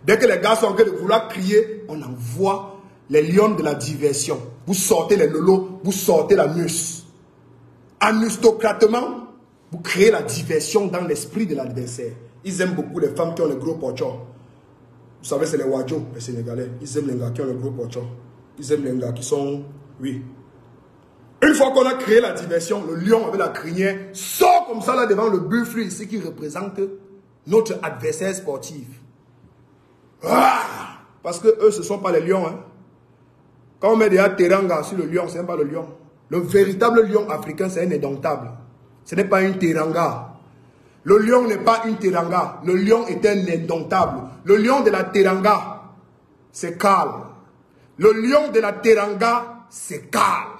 [SPEAKER 1] Dès que les gars sont en train de vouloir crier, on envoie les lions de la diversion. Vous sortez les lolos, vous sortez la mus. Aristocratement, vous créez la diversion dans l'esprit de l'adversaire. Ils aiment beaucoup les femmes qui ont les gros pochons. Vous savez, c'est les wadjo, les Sénégalais. Ils aiment les gars qui ont les gros pochons. Ils aiment les gars qui sont... Oui. Une fois qu'on a créé la diversion, le lion avec la crinière sort comme ça là devant le buffle ici qui représente notre adversaire sportif. Ah! Parce que eux, ce ne sont pas les lions. Hein. Quand on met des teranga sur le lion, ce n'est pas le lion. Le véritable lion africain, c'est un indomptable. Ce n'est pas une teranga. Le lion n'est pas une teranga. Le lion est un indomptable. Le lion de la teranga, c'est calme. Le lion de la teranga, c'est calme.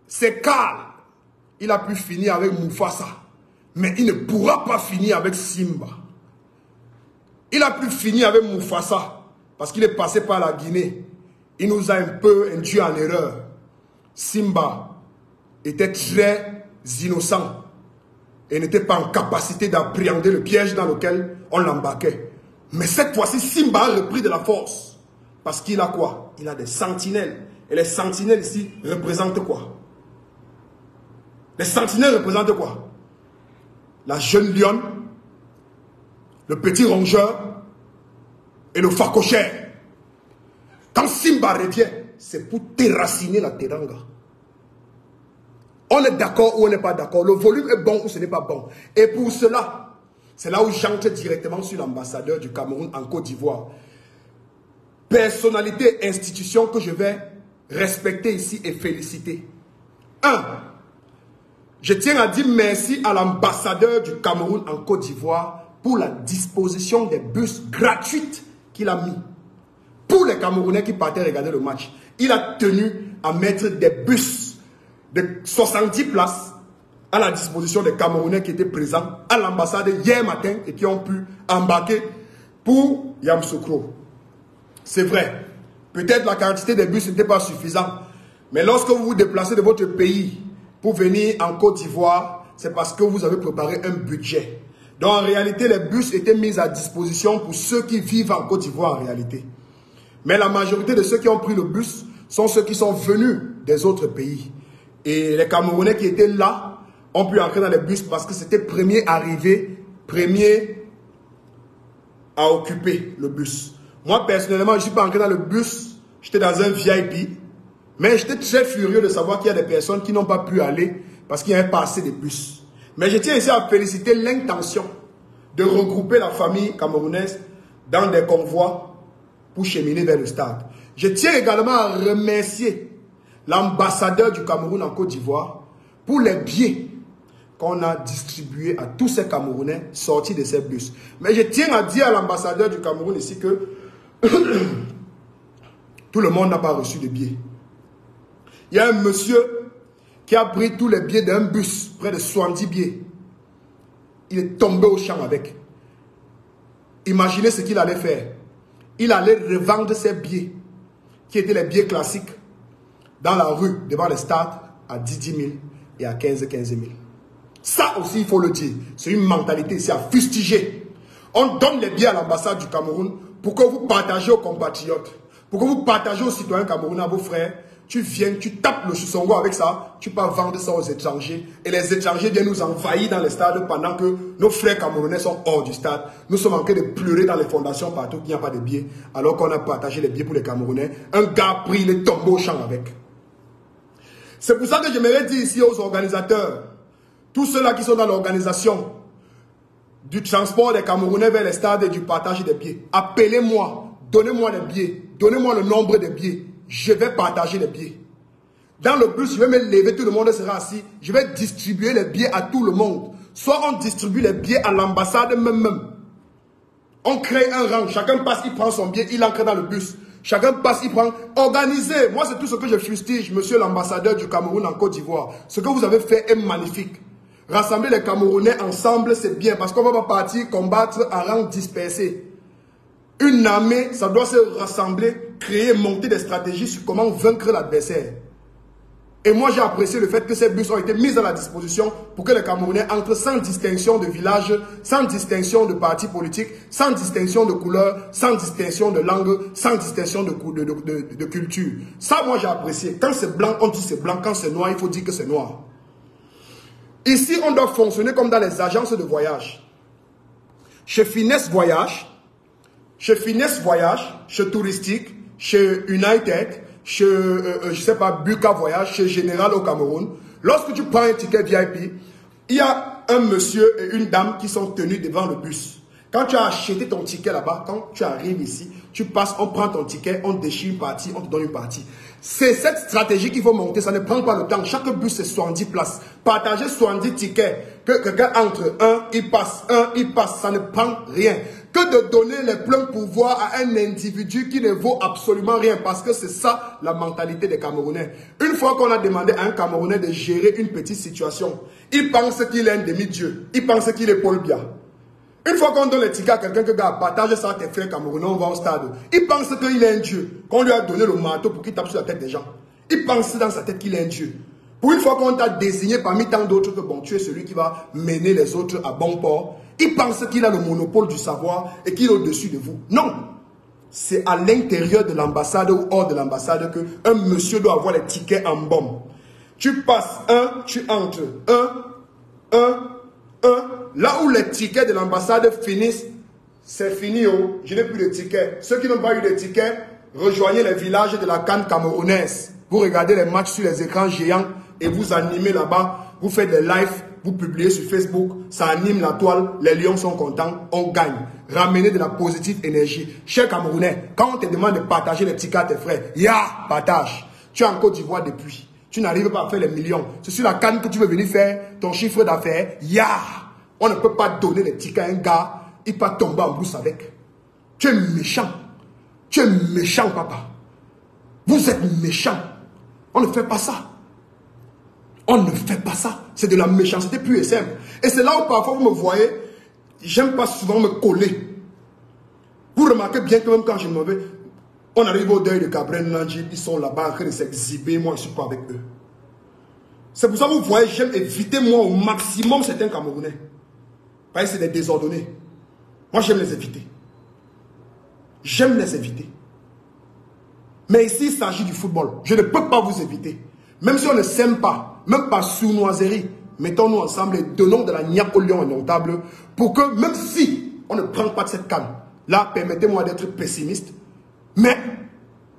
[SPEAKER 1] C'est calme. Il a pu finir avec Mufasa. Mais il ne pourra pas finir avec Simba. Il a pu finir avec Mufasa. Parce qu'il est passé par la Guinée. Il nous a un peu induit en erreur. Simba était très innocent. Et n'était pas en capacité d'appréhender le piège dans lequel on l'embarquait. Mais cette fois-ci, Simba a repris de la force. Parce qu'il a quoi? Il a des sentinelles. Et les sentinelles ici représentent quoi? Les sentinelles représentent quoi? La jeune lionne, le petit rongeur et le facochère. Quand Simba revient, c'est pour terraciner la teranga. On est d'accord ou on n'est pas d'accord. Le volume est bon ou ce n'est pas bon. Et pour cela, c'est là où j'entre directement sur l'ambassadeur du Cameroun en Côte d'Ivoire. Personnalité, institution que je vais respecter ici et féliciter. 1. Je tiens à dire merci à l'ambassadeur du Cameroun en Côte d'Ivoire pour la disposition des bus gratuites qu'il a mis. Pour les Camerounais qui partaient regarder le match, il a tenu à mettre des bus de 70 places à la disposition des Camerounais qui étaient présents à l'ambassade hier matin et qui ont pu embarquer pour Yamoussoukro. C'est vrai, peut-être la quantité des bus n'était pas suffisante, mais lorsque vous vous déplacez de votre pays pour venir en Côte d'Ivoire, c'est parce que vous avez préparé un budget. Donc en réalité, les bus étaient mis à disposition pour ceux qui vivent en Côte d'Ivoire en réalité. Mais la majorité de ceux qui ont pris le bus sont ceux qui sont venus des autres pays. Et les Camerounais qui étaient là ont pu entrer dans les bus parce que c'était premier arrivé, premier à occuper le bus. Moi, personnellement, je ne suis pas entré dans le bus. J'étais dans un VIP. Mais j'étais très furieux de savoir qu'il y a des personnes qui n'ont pas pu aller parce qu'il n'y avait pas assez de bus. Mais je tiens ici à féliciter l'intention de regrouper la famille camerounaise dans des convois pour cheminer vers le stade. Je tiens également à remercier l'ambassadeur du Cameroun en Côte d'Ivoire pour les billets qu'on a distribués à tous ces Camerounais sortis de ces bus. Mais je tiens à dire à l'ambassadeur du Cameroun ici que tout le monde n'a pas reçu de billets. Il y a un monsieur qui a pris tous les billets d'un bus, près de 70 billets. Il est tombé au champ avec. Imaginez ce qu'il allait faire. Il allait revendre ses billets, qui étaient les billets classiques, dans la rue, devant le stade, à 10 000 et à 15 000. Ça aussi, il faut le dire. C'est une mentalité ici à fustiger. On donne les billets à l'ambassade du Cameroun pour que vous partagez aux compatriotes, pour que vous partagez aux citoyens camerounais, à vos frères. Tu viens, tu tapes le Chusongo avec ça, tu peux vendre ça aux étrangers. Et les étrangers viennent nous envahir dans les stades pendant que nos frères camerounais sont hors du stade. Nous sommes en train de pleurer dans les fondations partout qu'il n'y a pas de billets, alors qu'on a partagé les billets pour les Camerounais. Un gars a pris, il est tombé au champ avec. C'est pour ça que j'aimerais dire ici aux organisateurs, tous ceux-là qui sont dans l'organisation du transport des Camerounais vers les stades et du partage des billets, appelez-moi, donnez-moi les billets, donnez-moi le nombre de billets. Je vais partager les billets. Dans le bus, je vais me lever, tout le monde sera assis. Je vais distribuer les billets à tout le monde. Soit on distribue les billets à l'ambassade même. On crée un rang. Chacun passe, il prend son billet, il entre dans le bus. Chacun passe, il prend. Organisez. Moi, c'est tout ce que je fustige, monsieur l'ambassadeur du Cameroun en Côte d'Ivoire. Ce que vous avez fait est magnifique. Rassembler les Camerounais ensemble, c'est bien. Parce qu'on ne va pas partir combattre en rang dispersé. Une armée, ça doit se rassembler, créer, monter des stratégies sur comment vaincre l'adversaire. Et moi, j'ai apprécié le fait que ces bus ont été mis à la disposition pour que les Camerounais entrent sans distinction de village, sans distinction de parti politique, sans distinction de couleur, sans distinction de langue, sans distinction de culture. Ça, moi, j'ai apprécié. Quand c'est blanc, on dit c'est blanc. Quand c'est noir, il faut dire que c'est noir. Ici, on doit fonctionner comme dans les agences de voyage. Chez Finesse Voyage, chez Touristique, chez United, chez, je sais pas, Buka Voyage, chez Général au Cameroun. Lorsque tu prends un ticket VIP, il y a un monsieur et une dame qui sont tenus devant le bus. Quand tu as acheté ton ticket là-bas, quand tu arrives ici, tu passes, on prend ton ticket, on déchire une partie, on te donne une partie. C'est cette stratégie qu'il faut monter, ça ne prend pas le temps. Chaque bus, c'est 70 places. Partager 70 tickets, que quelqu'un entre, il passe, ça ne prend rien. Que de donner les pleins pouvoirs à un individu qui ne vaut absolument rien. Parce que c'est ça la mentalité des Camerounais. Une fois qu'on a demandé à un Camerounais de gérer une petite situation, il pense qu'il est un demi-dieu. Il pense qu'il est Paul Biya. Une fois qu'on donne les tickets à quelqu'un que partage ça à tes frères camerounais, on va au stade. Il pense qu'il est un dieu. Qu'on lui a donné le marteau pour qu'il tape sur la tête des gens. Il pense dans sa tête qu'il est un dieu. Pour une fois qu'on t'a désigné parmi tant d'autres que bon, tu es celui qui va mener les autres à bon port. Il pense qu'il a le monopole du savoir et qu'il est au-dessus de vous. Non. C'est à l'intérieur de l'ambassade ou hors de l'ambassade qu'un monsieur doit avoir les tickets en bombe. Tu passes tu entres. Là où les tickets de l'ambassade finissent, c'est fini. Oh. Je n'ai plus de tickets. Ceux qui n'ont pas eu de tickets, rejoignez les villages de la CAN camerounaise. Vous regardez les matchs sur les écrans géants et vous animez là-bas. Vous faites des lives, vous publiez sur Facebook. Ça anime la toile. Les lions sont contents. On gagne. Ramenez de la positive énergie. Chers Camerounais, quand on te demande de partager les tickets à tes frères, partage. Tu es en Côte d'Ivoire depuis. Tu n'arrives pas à faire les millions. C'est sur la CAN que tu veux venir faire ton chiffre d'affaires. On ne peut pas donner les tickets à un gars, il peut tomber en brousse avec. Tu es méchant. Tu es méchant, papa. Vous êtes méchant. On ne fait pas ça. On ne fait pas ça. C'est de la méchanceté pure et simple. Et c'est là où parfois vous me voyez, j'aime pas souvent me coller. Vous remarquez bien que même quand je m'en vais, on arrive au deuil de Gabriel Nanji, ils sont là-bas en train de s'exhiber, moi je ne suis pas avec eux. C'est pour ça que vous voyez, j'aime éviter moi au maximum certains Camerounais. Parce que c'est des désordonnés. Moi, j'aime les éviter. J'aime les éviter. Mais ici, il s'agit du football. Je ne peux pas vous éviter. Même si on ne s'aime pas, même pas sournoiserie, mettons-nous ensemble et donnons de la niaque au lion indomptable pour que, même si on ne prend pas de cette canne, Là, permettez-moi d'être pessimiste. Mais,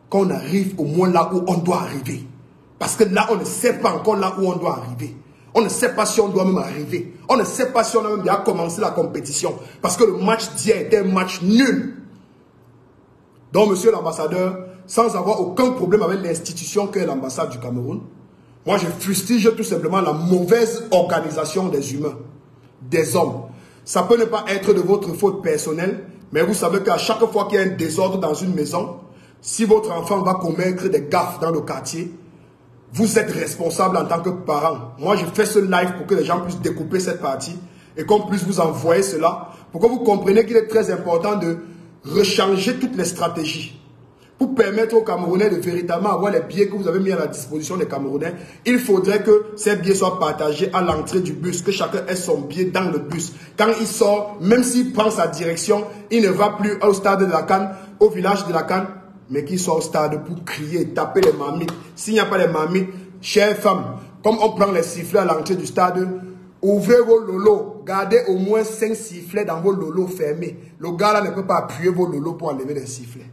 [SPEAKER 1] quand on arrive au moins là où on doit arriver. Parce que là, on ne sait pas encore là où on doit arriver. On ne sait pas si on doit même arriver. On ne sait pas si on a même bien commencé la compétition. Parce que le match d'hier était un match nul. Donc, monsieur l'ambassadeur, sans avoir aucun problème avec l'institution qu'est l'ambassade du Cameroun, moi, je fustige tout simplement la mauvaise organisation des humains, des hommes. Ça peut ne pas être de votre faute personnelle, mais vous savez qu'à chaque fois qu'il y a un désordre dans une maison, si votre enfant va commettre des gaffes dans le quartier, vous êtes responsable en tant que parent. Moi, je fais ce live pour que les gens puissent découper cette partie et qu'on puisse vous envoyer cela pour que vous compreniez qu'il est très important de rechanger toutes les stratégies. Pour permettre aux Camerounais de véritablement avoir les billets que vous avez mis à la disposition des Camerounais, il faudrait que ces billets soient partagés à l'entrée du bus, que chacun ait son billet dans le bus. Quand il sort, même s'il prend sa direction, il ne va plus au stade de la Canne, au village de la Canne, mais qu'il soit au stade pour crier, taper les marmites. S'il n'y a pas les marmites, chères femmes, comme on prend les sifflets à l'entrée du stade, ouvrez vos lolos, gardez au moins 5 sifflets dans vos lolos fermés. Le gars là ne peut pas appuyer vos lolos pour enlever les sifflets.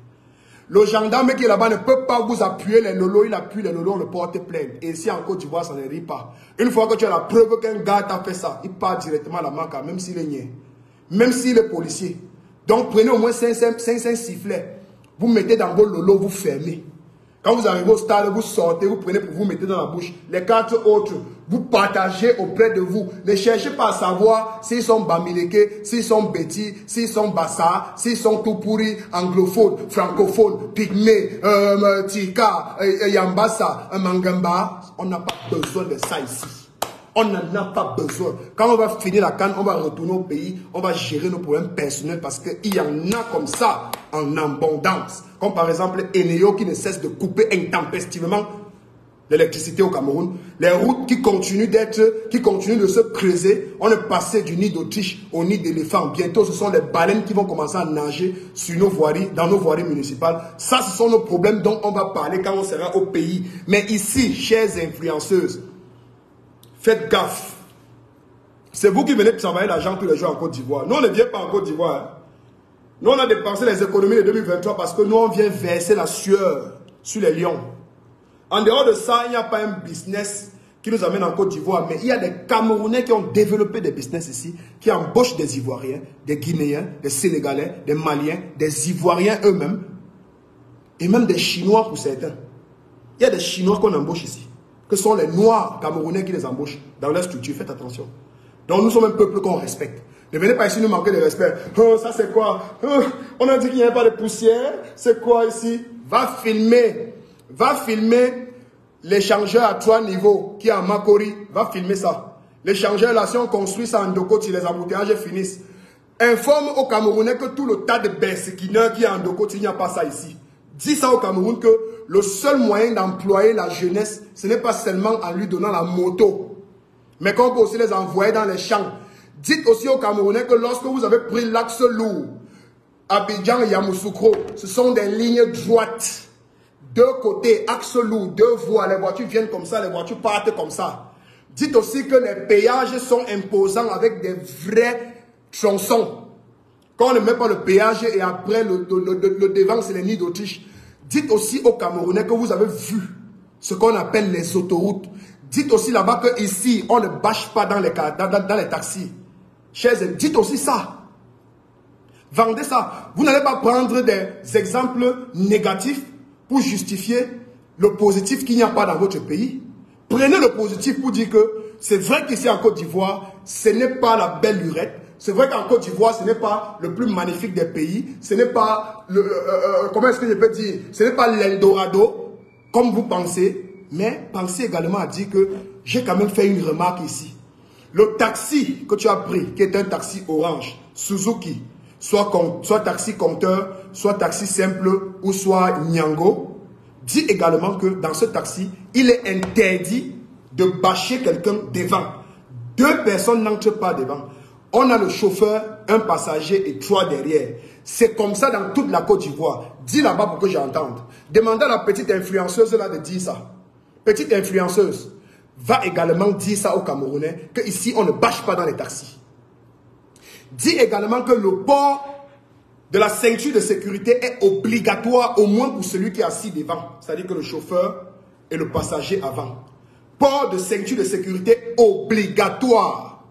[SPEAKER 1] Le gendarme qui est là-bas ne peut pas vous appuyer les lolos, il appuie les lolos, on le porte plainte. Et ici en Côte d'Ivoire, ça ne rit pas. Une fois que tu as la preuve qu'un gars t'a fait ça, il part directement à la manque, même s'il est niais. Même s'il est policier. Donc prenez au moins 5 sifflets. Vous mettez dans vos lolos, vous fermez. Quand vous arrivez au stade, vous sortez, vous prenez pour vous mettre dans la bouche. Les 4 autres, vous partagez auprès de vous. Ne cherchez pas à savoir s'ils sont bamileke, s'ils sont bêtis, s'ils sont bassa, s'ils sont tout pourris, anglophones, francophones, pygmées, tika, yambassa, mangamba. On n'a pas besoin de ça ici. On n'en a pas besoin. Quand on va finir la canne, on va retourner au pays, on va gérer nos problèmes personnels parce qu'il y en a comme ça en abondance. Comme par exemple Eneo qui ne cesse de couper intempestivement l'électricité au Cameroun. Les routes qui continuent de se creuser. On est passé du nid d'Autriche au nid d'éléphant. Bientôt, ce sont les baleines qui vont commencer à nager sur nos voiries, dans nos voiries municipales. Ça, ce sont nos problèmes dont on va parler quand on sera au pays. Mais ici, chères influenceuses, faites gaffe. C'est vous qui venez de travailler l'argent tous les jours en Côte d'Ivoire. Nous, on ne vient pas en Côte d'Ivoire. Nous, on a dépensé les économies de 2023 parce que nous, on vient verser la sueur sur les lions. En dehors de ça, il n'y a pas un business qui nous amène en Côte d'Ivoire, mais il y a des Camerounais qui ont développé des business ici, qui embauchent des Ivoiriens, des Guinéens, des Sénégalais, des Maliens, des Ivoiriens eux-mêmes, et même des Chinois pour certains. Il y a des Chinois qu'on embauche ici, que sont les Noirs Camerounais qui les embauchent dans leur structure. Faites attention. Donc nous sommes un peuple qu'on respecte. Ne venez pas ici nous manquer de respect. Oh, ça c'est quoi? Oh, on a dit qu'il n'y avait pas de poussière. C'est quoi ici? Va filmer. Va filmer l'échangeur à 3 niveaux qui est en Makori. Va filmer ça. L'échangeur là, si on construit ça en Ndoko, si les embouteillages finissent. Informe aux Camerounais que tout le tas de bersekineurs qui est en Ndoko, il n'y a pas ça ici. Dis ça au Cameroun que le seul moyen d'employer la jeunesse, ce n'est pas seulement en lui donnant la moto, mais qu'on peut aussi les envoyer dans les champs. Dites aussi aux Camerounais que lorsque vous avez pris l'axe lourd, Abidjan et Yamoussoukro, ce sont des lignes droites. 2 côtés, axe lourd, 2 voies, les voitures viennent comme ça, les voitures partent comme ça. Dites aussi que les péages sont imposants avec des vrais tronçons. Quand on ne met pas le péage et après le devant, c'est les nids d'Autriche. Dites aussi aux Camerounais que vous avez vu ce qu'on appelle les autoroutes. Dites aussi là-bas qu'ici, on ne bâche pas dans les taxis. Chers, dites aussi ça. Vendez ça. Vous n'allez pas prendre des exemples négatifs pour justifier le positif qu'il n'y a pas dans votre pays. Prenez le positif pour dire que c'est vrai qu'ici en Côte d'Ivoire, ce n'est pas la belle lurette. C'est vrai qu'en Côte d'Ivoire, ce n'est pas le plus magnifique des pays. Ce n'est pas, comment est-ce que je peux dire? Ce n'est pas l'Eldorado, comme vous pensez. Mais pensez également à dire que j'ai quand même fait une remarque ici. Le taxi que tu as pris, qui est un taxi orange, Suzuki, soit taxi compteur, soit taxi simple ou soit Nyango, dit également que dans ce taxi, il est interdit de bâcher quelqu'un devant. 2 personnes n'entrent pas devant. On a le chauffeur, un passager et 3 derrière. C'est comme ça dans toute la Côte d'Ivoire. Dis là-bas pour que j'entende. Demandez à la petite influenceuse là de dire ça. Petite influenceuse, va également dire ça aux Camerounais, qu'ici on ne bâche pas dans les taxis. Dis également que le port de la ceinture de sécurité est obligatoire au moins pour celui qui est assis devant, c'est-à-dire que le chauffeur et le passager avant. Port de ceinture de sécurité obligatoire.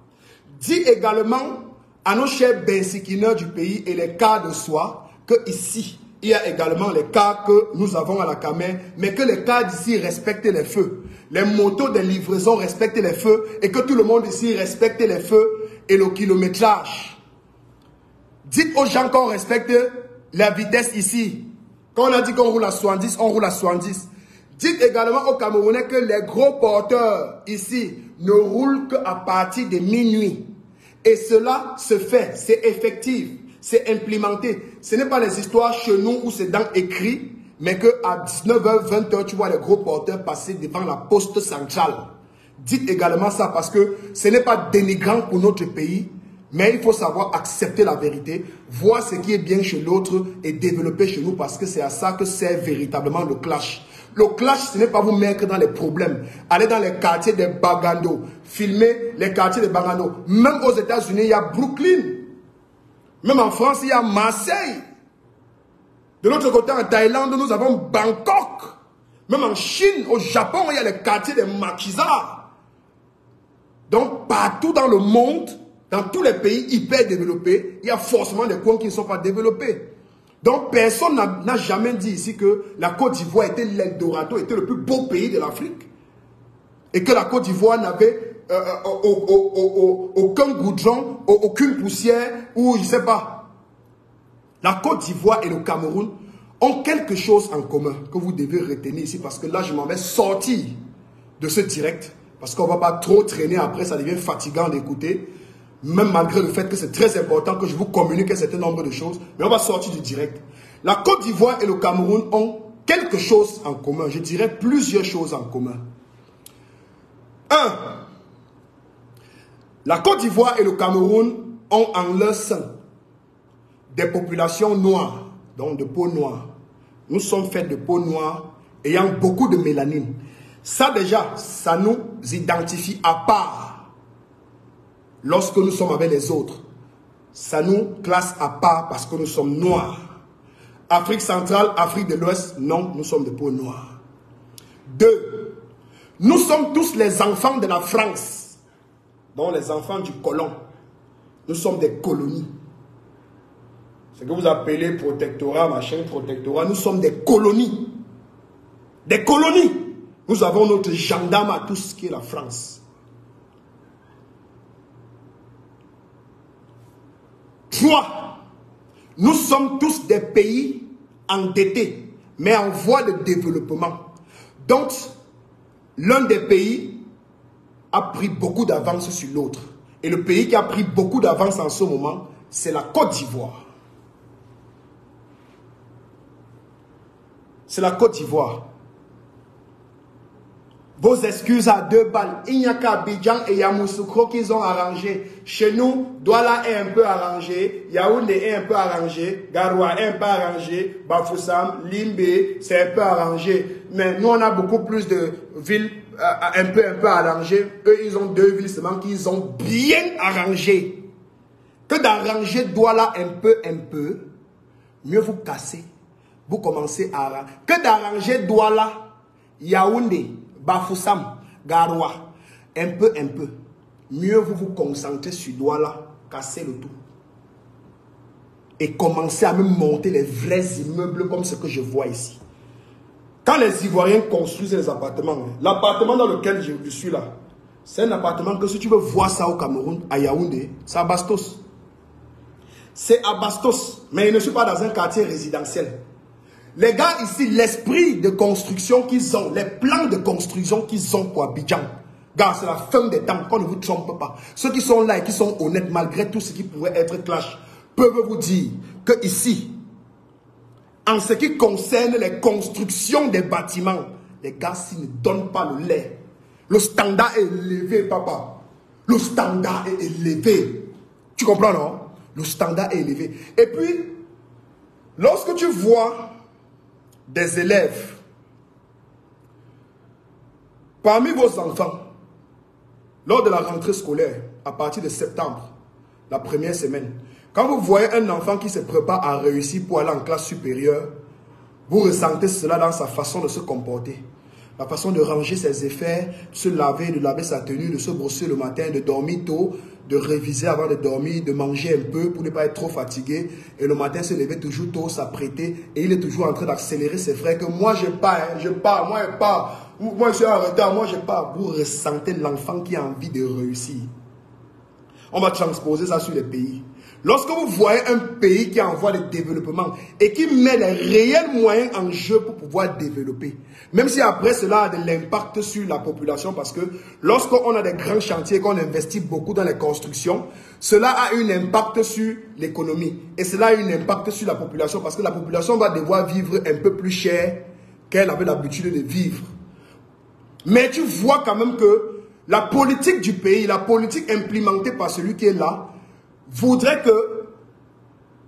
[SPEAKER 1] Dit également à nos chers bensikineurs du pays et les cas de soi que ici, il y a également les cas que nous avons à la Camer, mais que les cas d'ici respectent les feux. Les motos de livraison respectent les feux et que tout le monde ici respecte les feux et le kilométrage. Dites aux gens qu'on respecte la vitesse ici. Quand on a dit qu'on roule à 70, on roule à 70. Dites également aux Camerounais que les gros porteurs ici ne roulent qu'à partir de minuit. Et cela se fait, c'est effectif, c'est implémenté. Ce n'est pas les histoires chez nous où c'est dans écrit, mais qu'à 19h, 20h, tu vois les gros porteurs passer devant la poste centrale. Dites également ça parce que ce n'est pas dénigrant pour notre pays, mais il faut savoir accepter la vérité, voir ce qui est bien chez l'autre et développer chez nous parce que c'est à ça que sert véritablement le clash. Le clash, ce n'est pas vous mettre dans les problèmes. Aller dans les quartiers des Bagando, filmer les quartiers des Bagando. Même aux États-Unis, il y a Brooklyn. Même en France, il y a Marseille. De l'autre côté, en Thaïlande, nous avons Bangkok. Même en Chine, au Japon, il y a les quartiers des maquisards. Donc, partout dans le monde, dans tous les pays hyper développés, il y a forcément des coins qui ne sont pas développés. Donc, personne n'a jamais dit ici que la Côte d'Ivoire était l'Eldorado, était le plus beau pays de l'Afrique. Et que la Côte d'Ivoire n'avait aucun goudron, aucune poussière, ou je ne sais pas. La Côte d'Ivoire et le Cameroun ont quelque chose en commun que vous devez retenir ici, parce que là, je m'en vais sortir de ce direct, parce qu'on ne va pas trop traîner après, ça devient fatigant d'écouter. Même malgré le fait que c'est très important que je vous communique un certain nombre de choses, mais on va sortir du direct. La Côte d'Ivoire et le Cameroun ont quelque chose en commun, je dirais plusieurs choses en commun. 1. La Côte d'Ivoire et le Cameroun ont en leur sein des populations noires, donc de peau noire. Nous sommes faits de peau noire ayant beaucoup de mélanine. Ça déjà, ça nous identifie à part. Lorsque nous sommes avec les autres, ça nous classe à part parce que nous sommes noirs. Afrique centrale, Afrique de l'Ouest, non, nous sommes de peau noire. 2. Nous sommes tous les enfants de la France, donc les enfants du colon. Nous sommes des colonies. Ce que vous appelez protectorat, machin, protectorat, nous sommes des colonies. Des colonies. Nous avons notre gendarme à tout ce qui est la France. 3. Nous sommes tous des pays endettés, mais en voie de développement. Donc, l'un des pays a pris beaucoup d'avance sur l'autre. Et le pays qui a pris beaucoup d'avance en ce moment, c'est la Côte d'Ivoire. C'est la Côte d'Ivoire. Vos excuses à 2 balles. Il n'y a qu'à Abidjan et Yamoussoukro qu'ils ont arrangé. Chez nous, Douala est un peu arrangé, Yaoundé est un peu arrangé, Garoua est un peu arrangé, Bafoussam, Limbe, c'est un peu arrangé. Mais nous, on a beaucoup plus de villes un peu arrangées. Eux, ils ont 2 villes seulement qu'ils ont bien arrangées. Que d'arranger Douala un peu, mieux vous cassez. Vous commencez à arranger. Que d'arranger Douala, Yaoundé, Bafoussam, Garoua, un peu, mieux vous vous concentrez sur Douala, casser le tout. Et commencer à me monter les vrais immeubles comme ce que je vois ici. Quand les Ivoiriens construisent les appartements, l'appartement dans lequel je suis là, c'est un appartement que si tu veux voir ça au Cameroun, à Yaoundé, c'est à Bastos. C'est à Bastos, mais je ne suis pas dans un quartier résidentiel. Les gars ici, l'esprit de construction qu'ils ont, les plans de construction qu'ils ont pour Abidjan, gars, c'est la fin des temps, qu'on ne vous trompe pas. Ceux qui sont là et qui sont honnêtes, malgré tout ce qui pourrait être clash, peuvent vous dire que ici, en ce qui concerne les constructions des bâtiments, les gars s'ils ne donnent pas le lait. Le standard est élevé, papa. Le standard est élevé. Tu comprends, non? Le standard est élevé. Et puis, lorsque tu vois des élèves, parmi vos enfants, lors de la rentrée scolaire, à partir de septembre, la première semaine, Quand vous voyez un enfant qui se prépare à réussir pour aller en classe supérieure, vous ressentez cela dans sa façon de se comporter. La façon de ranger ses effets, de se laver, de laver sa tenue, de se brosser le matin, de dormir tôt, de réviser avant de dormir, de manger un peu pour ne pas être trop fatigué. Et le matin, se lever toujours tôt, s'apprêter. Et il est toujours en train d'accélérer ses frères que moi, je pars, je pars, moi, je pars. Moi, je suis en retard, moi, je pars. Vous ressentez l'enfant qui a envie de réussir. On va transposer ça sur les pays. Lorsque vous voyez un pays qui envoie le développement et qui met les réels moyens en jeu pour pouvoir développer, même si après cela a de l'impact sur la population, parce que lorsqu'on a des grands chantiers, qu'on investit beaucoup dans les constructions, cela a un impact sur l'économie et cela a un impact sur la population, parce que la population va devoir vivre un peu plus cher qu'elle avait l'habitude de vivre. Mais tu vois quand même que la politique du pays, la politique implémentée par celui qui est là, voudrait que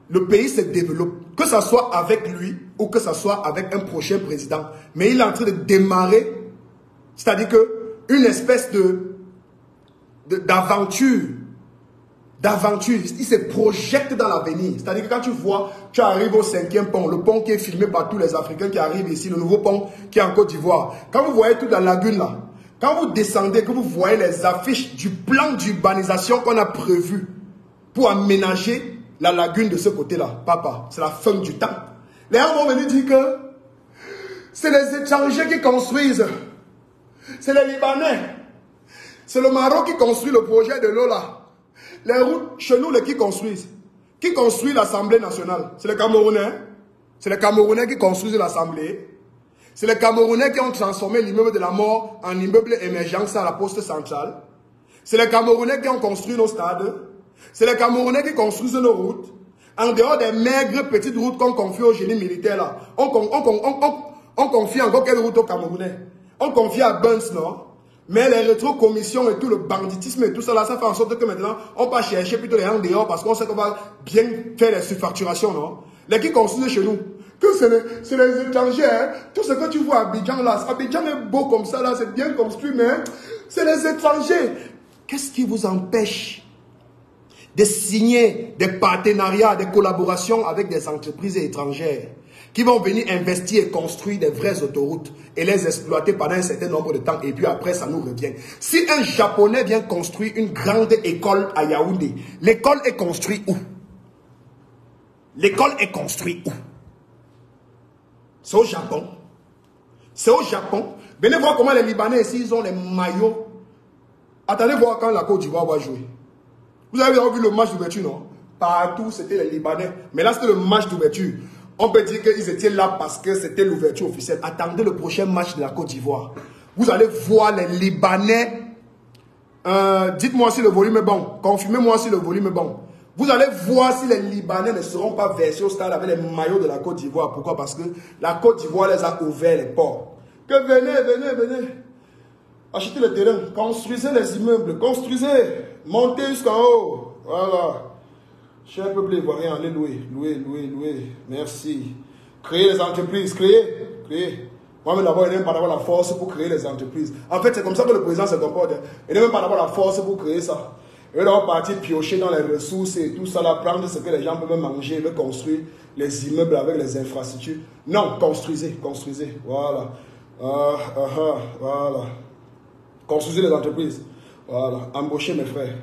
[SPEAKER 1] le pays se développe, que ce soit avec lui ou que ce soit avec un prochain président. Mais il est en train de démarrer, c'est-à-dire que une espèce d'aventure, il se projette dans l'avenir. C'est-à-dire que quand tu vois, tu arrives au 5e pont, le pont qui est filmé par tous les Africains qui arrivent ici, le nouveau pont qui est en Côte d'Ivoire. Quand vous voyez toute la lagune là, quand vous descendez, que vous voyez les affiches du plan d'urbanisation qu'on a prévu pour aménager la lagune de ce côté-là, papa, c'est la fin du temps. Les gens vont venir dire que c'est les étrangers qui construisent. C'est les Libanais. C'est le Maroc qui construit le projet de l'eau là. Les routes, chez nous, les qui construisent. Qui construit l'Assemblée nationale? C'est les Camerounais. C'est les Camerounais qui construisent l'Assemblée. C'est les Camerounais qui ont transformé l'immeuble de la mort en immeuble émergence à la poste centrale. C'est les Camerounais qui ont construit nos stades. C'est les Camerounais qui construisent nos routes. En dehors des maigres petites routes qu'on confie au génie militaire là. On confie encore quelle route aux Camerounais? On confie à Burns, non? Mais les rétrocommissions et tout le banditisme et tout ça là, ça fait en sorte que maintenant, on va chercher plutôt les gens dehors parce qu'on sait qu'on va bien faire les surfacturations, non? Les qui construisent chez nous. Que c'est les étrangers, hein? Tout ce que tu vois à Abidjan là, Abidjan est beau comme ça là, c'est bien construit, mais c'est les étrangers. Qu'est-ce qui vous empêche de signer des partenariats, des collaborations avec des entreprises étrangères qui vont venir investir et construire des vraies autoroutes et les exploiter pendant un certain nombre de temps et puis après ça nous revient. Si un Japonais vient construire une grande école à Yaoundé, l'école est construite où? L'école est construite où? C'est au Japon. C'est au Japon. Venez voir comment les Libanais ici, ils ont les maillots. Attendez voir quand la Côte d'Ivoire va jouer. Vous avez vu le match d'ouverture, non? Partout, c'était les Libanais. Mais là, c'était le match d'ouverture. On peut dire qu'ils étaient là parce que c'était l'ouverture officielle. Attendez le prochain match de la Côte d'Ivoire. Vous allez voir les Libanais. Dites-moi si le volume est bon. Confirmez-moi si le volume est bon. Vous allez voir si les Libanais ne seront pas versés au stade avec les maillots de la Côte d'Ivoire. Pourquoi? Parce que la Côte d'Ivoire les a ouvert les ports. Que venez. Achetez le terrain. Construisez les immeubles. Construisez. Montez jusqu'en haut. Voilà. Cher peuple ivoirien, allez louer. Merci. Créez les entreprises. Créez. Moi, d'abord, il n'est même pas d'avoir la force pour créer les entreprises. En fait, c'est comme ça que le président se comporte. Il n'est même pas d'avoir la force pour créer ça. Il veut d'abord partir piocher dans les ressources et tout ça, là, prendre ce que les gens peuvent manger, il veut construire les immeubles avec les infrastructures. Non, construisez. Voilà. Voilà. Construisez les entreprises. Voilà. Embauchez mes frères.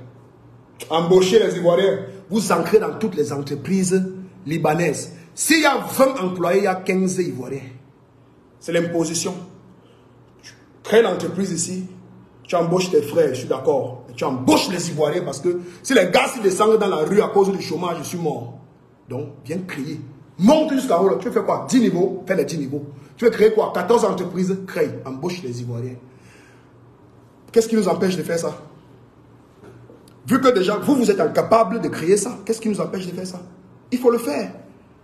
[SPEAKER 1] Embauchez les Ivoiriens. Vous ancrez dans toutes les entreprises libanaises. S'il y a 20 employés, il y a 15 Ivoiriens. C'est l'imposition. Tu crées l'entreprise ici, tu embauches tes frères, je suis d'accord. Tu embauches les Ivoiriens parce que si les gars descendent dans la rue à cause du chômage, je suis mort. Donc, viens crier. Monte jusqu'en haut. Tu veux faire quoi? 10 niveaux, fais les 10 niveaux. Tu veux créer quoi? 14 entreprises, crée. Embauche les Ivoiriens. Qu'est-ce qui nous empêche de faire ça? Vu que déjà, vous êtes incapable de créer ça, qu'est-ce qui nous empêche de faire ça? Il faut le faire.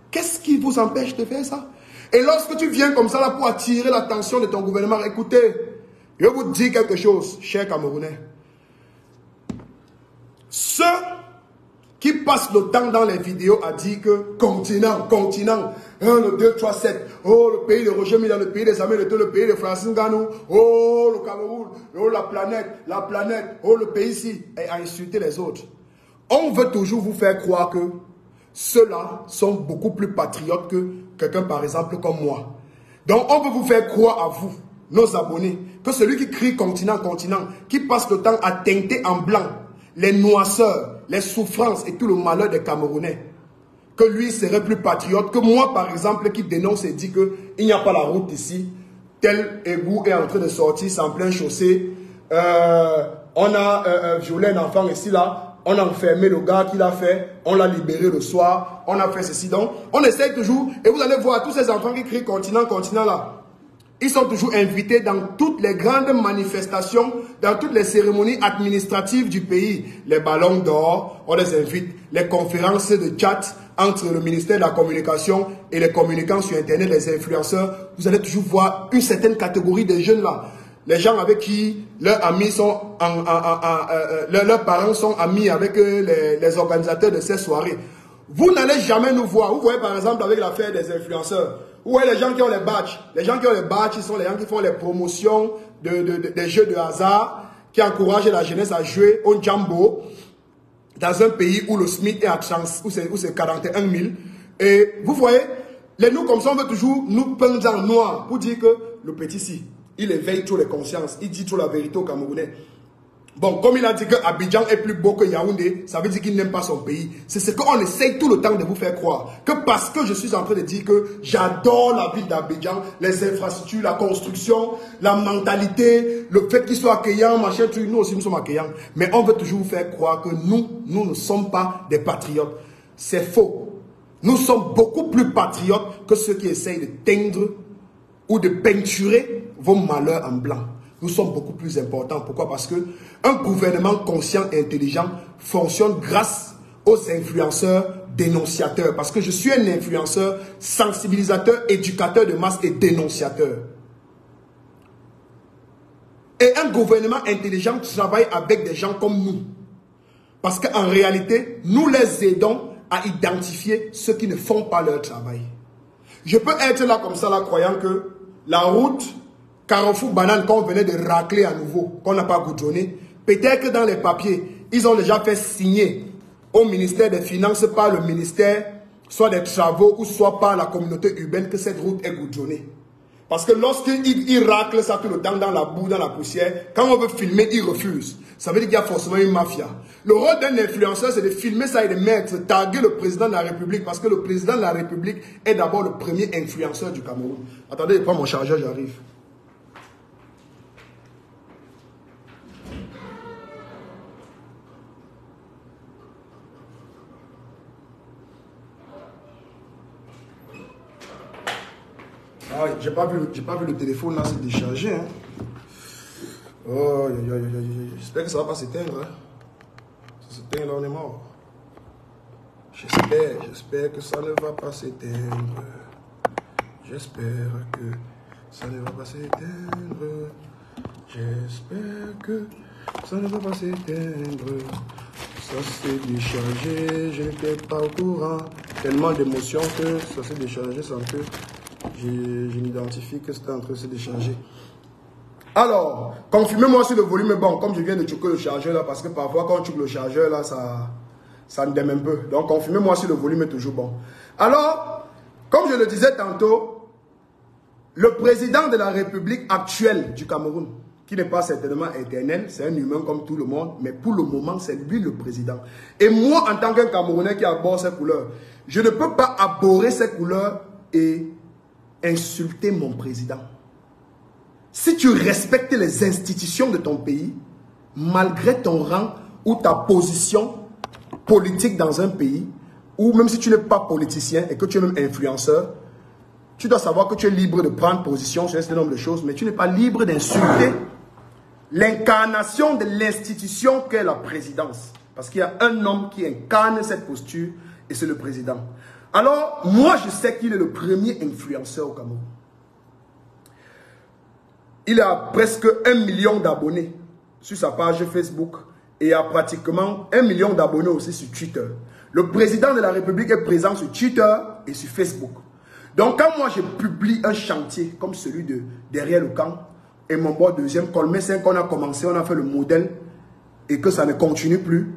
[SPEAKER 1] Qu'est-ce qui vous empêche de faire ça? Et lorsque tu viens comme ça là pour attirer l'attention de ton gouvernement, écoutez, je vais vous dire quelque chose, chers Camerounais. Ceux qui passent le temps dans les vidéos à dire que continent, 1, le 2, 3, 7, oh le pays de Roger Mila, le pays des Américains, le pays de Francine Ganou, oh le Cameroun, oh la planète, oh le pays ici, et à insulter les autres. On veut toujours vous faire croire que ceux-là sont beaucoup plus patriotes que quelqu'un, par exemple, comme moi. Donc, on veut vous faire croire à vous, nos abonnés, que celui qui crie continent, continent, qui passe le temps à teinter en blanc les noisseurs, les souffrances et tout le malheur des Camerounais, que lui serait plus patriote que moi, par exemple, qui dénonce et dit qu'il n'y a pas la route ici, tel égout est en train de sortir, c'est en plein chaussée, on a violé un enfant ici, là, on a enfermé le gars qui l'a fait, on l'a libéré le soir, on a fait ceci. Donc, on essaye toujours, et vous allez voir tous ces enfants qui crient continent, continent là. Ils sont toujours invités dans toutes les grandes manifestations, dans toutes les cérémonies administratives du pays. Les ballons d'or, on les invite. Les conférences de chat entre le ministère de la Communication et les communicants sur Internet, les influenceurs. Vous allez toujours voir une certaine catégorie de jeunes là. Les gens avec qui leurs amis sont leurs parents sont amis avec les organisateurs de ces soirées. Vous n'allez jamais nous voir. Vous voyez par exemple avec l'affaire des influenceurs. Vous voyez les gens qui ont les badges. Les gens qui ont les badges, ils sont les gens qui font les promotions des jeux de hasard, qui encouragent la jeunesse à jouer au Jambo dans un pays où le SMIC est à 30, où c'est 41 000. Et vous voyez, les nous comme ça, on veut toujours nous peindre en noir pour dire que le petit ici, il éveille trop les consciences, il dit trop la vérité aux Camerounais. Bon, comme il a dit que Abidjan est plus beau que Yaoundé, ça veut dire qu'il n'aime pas son pays. C'est ce qu'on essaye tout le temps de vous faire croire. Que parce que je suis en train de dire que j'adore la ville d'Abidjan, les infrastructures, la construction, la mentalité, le fait qu'il soit accueillant, machin, tout, nous aussi nous sommes accueillants. Mais on veut toujours vous faire croire que nous ne sommes pas des patriotes. C'est faux. Nous sommes beaucoup plus patriotes que ceux qui essayent de teindre ou de peinturer vos malheurs en blanc. Nous sommes beaucoup plus importants. Pourquoi? Parce qu'un gouvernement conscient et intelligent fonctionne grâce aux influenceurs dénonciateurs. Parce que je suis un influenceur, sensibilisateur, éducateur de masse et dénonciateur. Et un gouvernement intelligent travaille avec des gens comme nous. Parce qu'en réalité, nous les aidons à identifier ceux qui ne font pas leur travail. Je peux être là comme ça, là, croyant que la route Carrefour Banane qu'on venait de racler à nouveau, qu'on n'a pas goudronné, peut-être que dans les papiers, ils ont déjà fait signer au ministère des Finances par le ministère, soit des travaux ou soit par la communauté urbaine, que cette route est goudronnée. Parce que lorsqu'ils raclent ça tout le temps dans la boue, dans la poussière, quand on veut filmer, ils refusent. Ça veut dire qu'il y a forcément une mafia. Le rôle d'un influenceur, c'est de filmer ça et de mettre, taguer le président de la République, parce que le président de la République est d'abord le premier influenceur du Cameroun. Attendez, je prends mon chargeur, j'arrive. Ah, j'ai pas vu le téléphone là, c'est déchargé. Hein. Oh, j'espère que ça va pas s'éteindre. Hein. Ça s'éteint là, on est mort. J'espère que ça ne va pas s'éteindre. J'espère que ça ne va pas s'éteindre. J'espère que ça ne va pas s'éteindre. Ça s'est déchargé, je n'étais pas au courant. Tellement d'émotions que ça s'est déchargé sans que je m'identifie que c'était en train de se décharger. Alors, confirmez-moi si le volume est bon, comme je viens de choquer le chargeur là, parce que parfois quand on choque le chargeur là, ça me déme un peu. Donc, confirmez-moi si le volume est toujours bon. Alors, comme je le disais tantôt, le président de la République actuelle du Cameroun, qui n'est pas certainement éternel, c'est un humain comme tout le monde, mais pour le moment, c'est lui le président. Et moi, en tant qu'un Camerounais qui aborde ces couleurs, je ne peux pas aborder ces couleurs et insulter mon président. Si tu respectes les institutions de ton pays, malgré ton rang ou ta position politique dans un pays, ou même si tu n'es pas politicien et que tu es même influenceur, tu dois savoir que tu es libre de prendre position sur un certain nombre de choses, mais tu n'es pas libre d'insulter l'incarnation de l'institution qu'est la présidence. Parce qu'il y a un homme qui incarne cette posture et c'est le président. Alors, moi, je sais qu'il est le premier influenceur au Cameroun. Il a presque 1 million d'abonnés sur sa page Facebook et il a pratiquement 1 million d'abonnés aussi sur Twitter. Le président de la République est présent sur Twitter et sur Facebook. Donc, quand moi, je publie un chantier comme celui de derrière le camp et mon bord deuxième, Colmé 5, on a commencé, on a fait le modèle et que ça ne continue plus,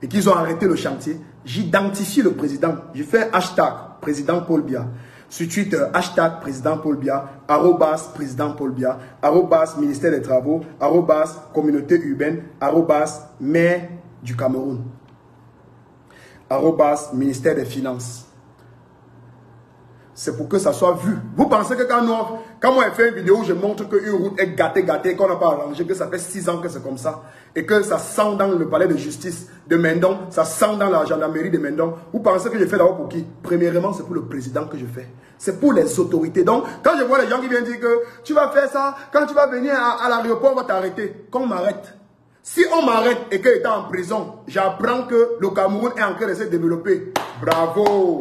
[SPEAKER 1] et qu'ils ont arrêté le chantier, j'identifie le président. Je fais hashtag président Paul Biya. Sur Twitter, hashtag président Paul Biya, @ président Paul Biya, @ ministère des Travaux, @ communauté urbaine, @ maire du Cameroun, @ ministère des Finances. C'est pour que ça soit vu. Vous pensez que quand moi je fais une vidéo où je montre qu'une route est gâtée, qu'on n'a pas arrangé, que ça fait 6 ans que c'est comme ça, et que ça sent dans le palais de justice de Mendon, ça sent dans la gendarmerie de Mendon, vous pensez que je fais d'abord pour qui? Premièrement, c'est pour le président que je fais. C'est pour les autorités. Donc, quand je vois les gens qui viennent dire que tu vas faire ça, quand tu vas venir à l'aéroport, on va t'arrêter. Qu'on m'arrête. Si on m'arrête et qu'il est en prison, j'apprends que le Cameroun est en train de se développer. Bravo!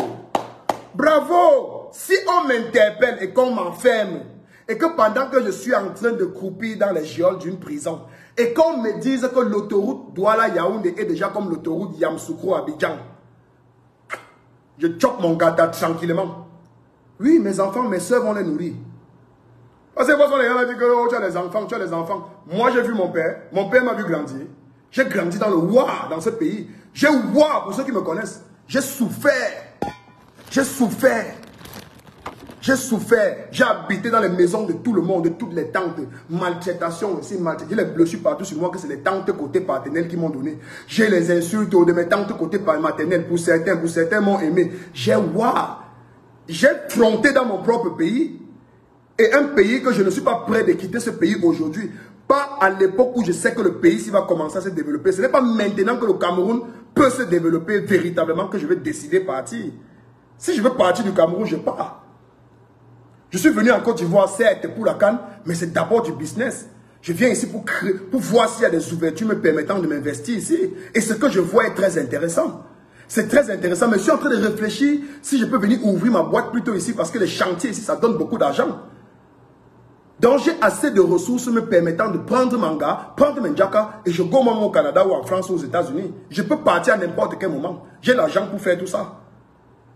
[SPEAKER 1] Bravo! Si on m'interpelle et qu'on m'enferme, et que pendant que je suis en train de croupir dans les geôles d'une prison, et qu'on me dise que l'autoroute Douala-Yaoundé est déjà comme l'autoroute Yamoussoukro-Abidjan, je chope mon gâteau tranquillement. Oui, mes enfants, mes soeurs vont les nourrir. Parce que les gens disent que oh, tu as les enfants, tu as les enfants. Moi, j'ai vu mon père m'a vu grandir. J'ai grandi dans le Wa, dans ce pays. J'ai Wa, pour ceux qui me connaissent. J'ai souffert. J'ai souffert. J'ai souffert. J'ai habité dans les maisons de tout le monde, de toutes les tantes. Maltraitation aussi, maltraitation. J'ai les blessures partout sur moi que c'est les tantes côté paternel qui m'ont donné. J'ai les insultes de mes tantes côté maternel. Pour certains m'ont aimé. J'ai fronté dans mon propre pays. Et un pays que je ne suis pas prêt de quitter ce pays aujourd'hui. Pas à l'époque où je sais que le pays va commencer à se développer. Ce n'est pas maintenant que le Cameroun peut se développer véritablement que je vais décider de partir. Si je veux partir du Cameroun, je pars. Je suis venu en Côte d'Ivoire, certes, pour la canne, mais c'est d'abord du business. Je viens ici pour voir s'il y a des ouvertures me permettant de m'investir ici. Et ce que je vois est très intéressant. C'est très intéressant, mais je suis en train de réfléchir si je peux venir ouvrir ma boîte plutôt ici, parce que les chantiers ici, ça donne beaucoup d'argent. Donc j'ai assez de ressources me permettant de prendre manga, prendre Menjaka, et je go même au Canada ou en France ou aux États-Unis. Je peux partir à n'importe quel moment. J'ai l'argent pour faire tout ça.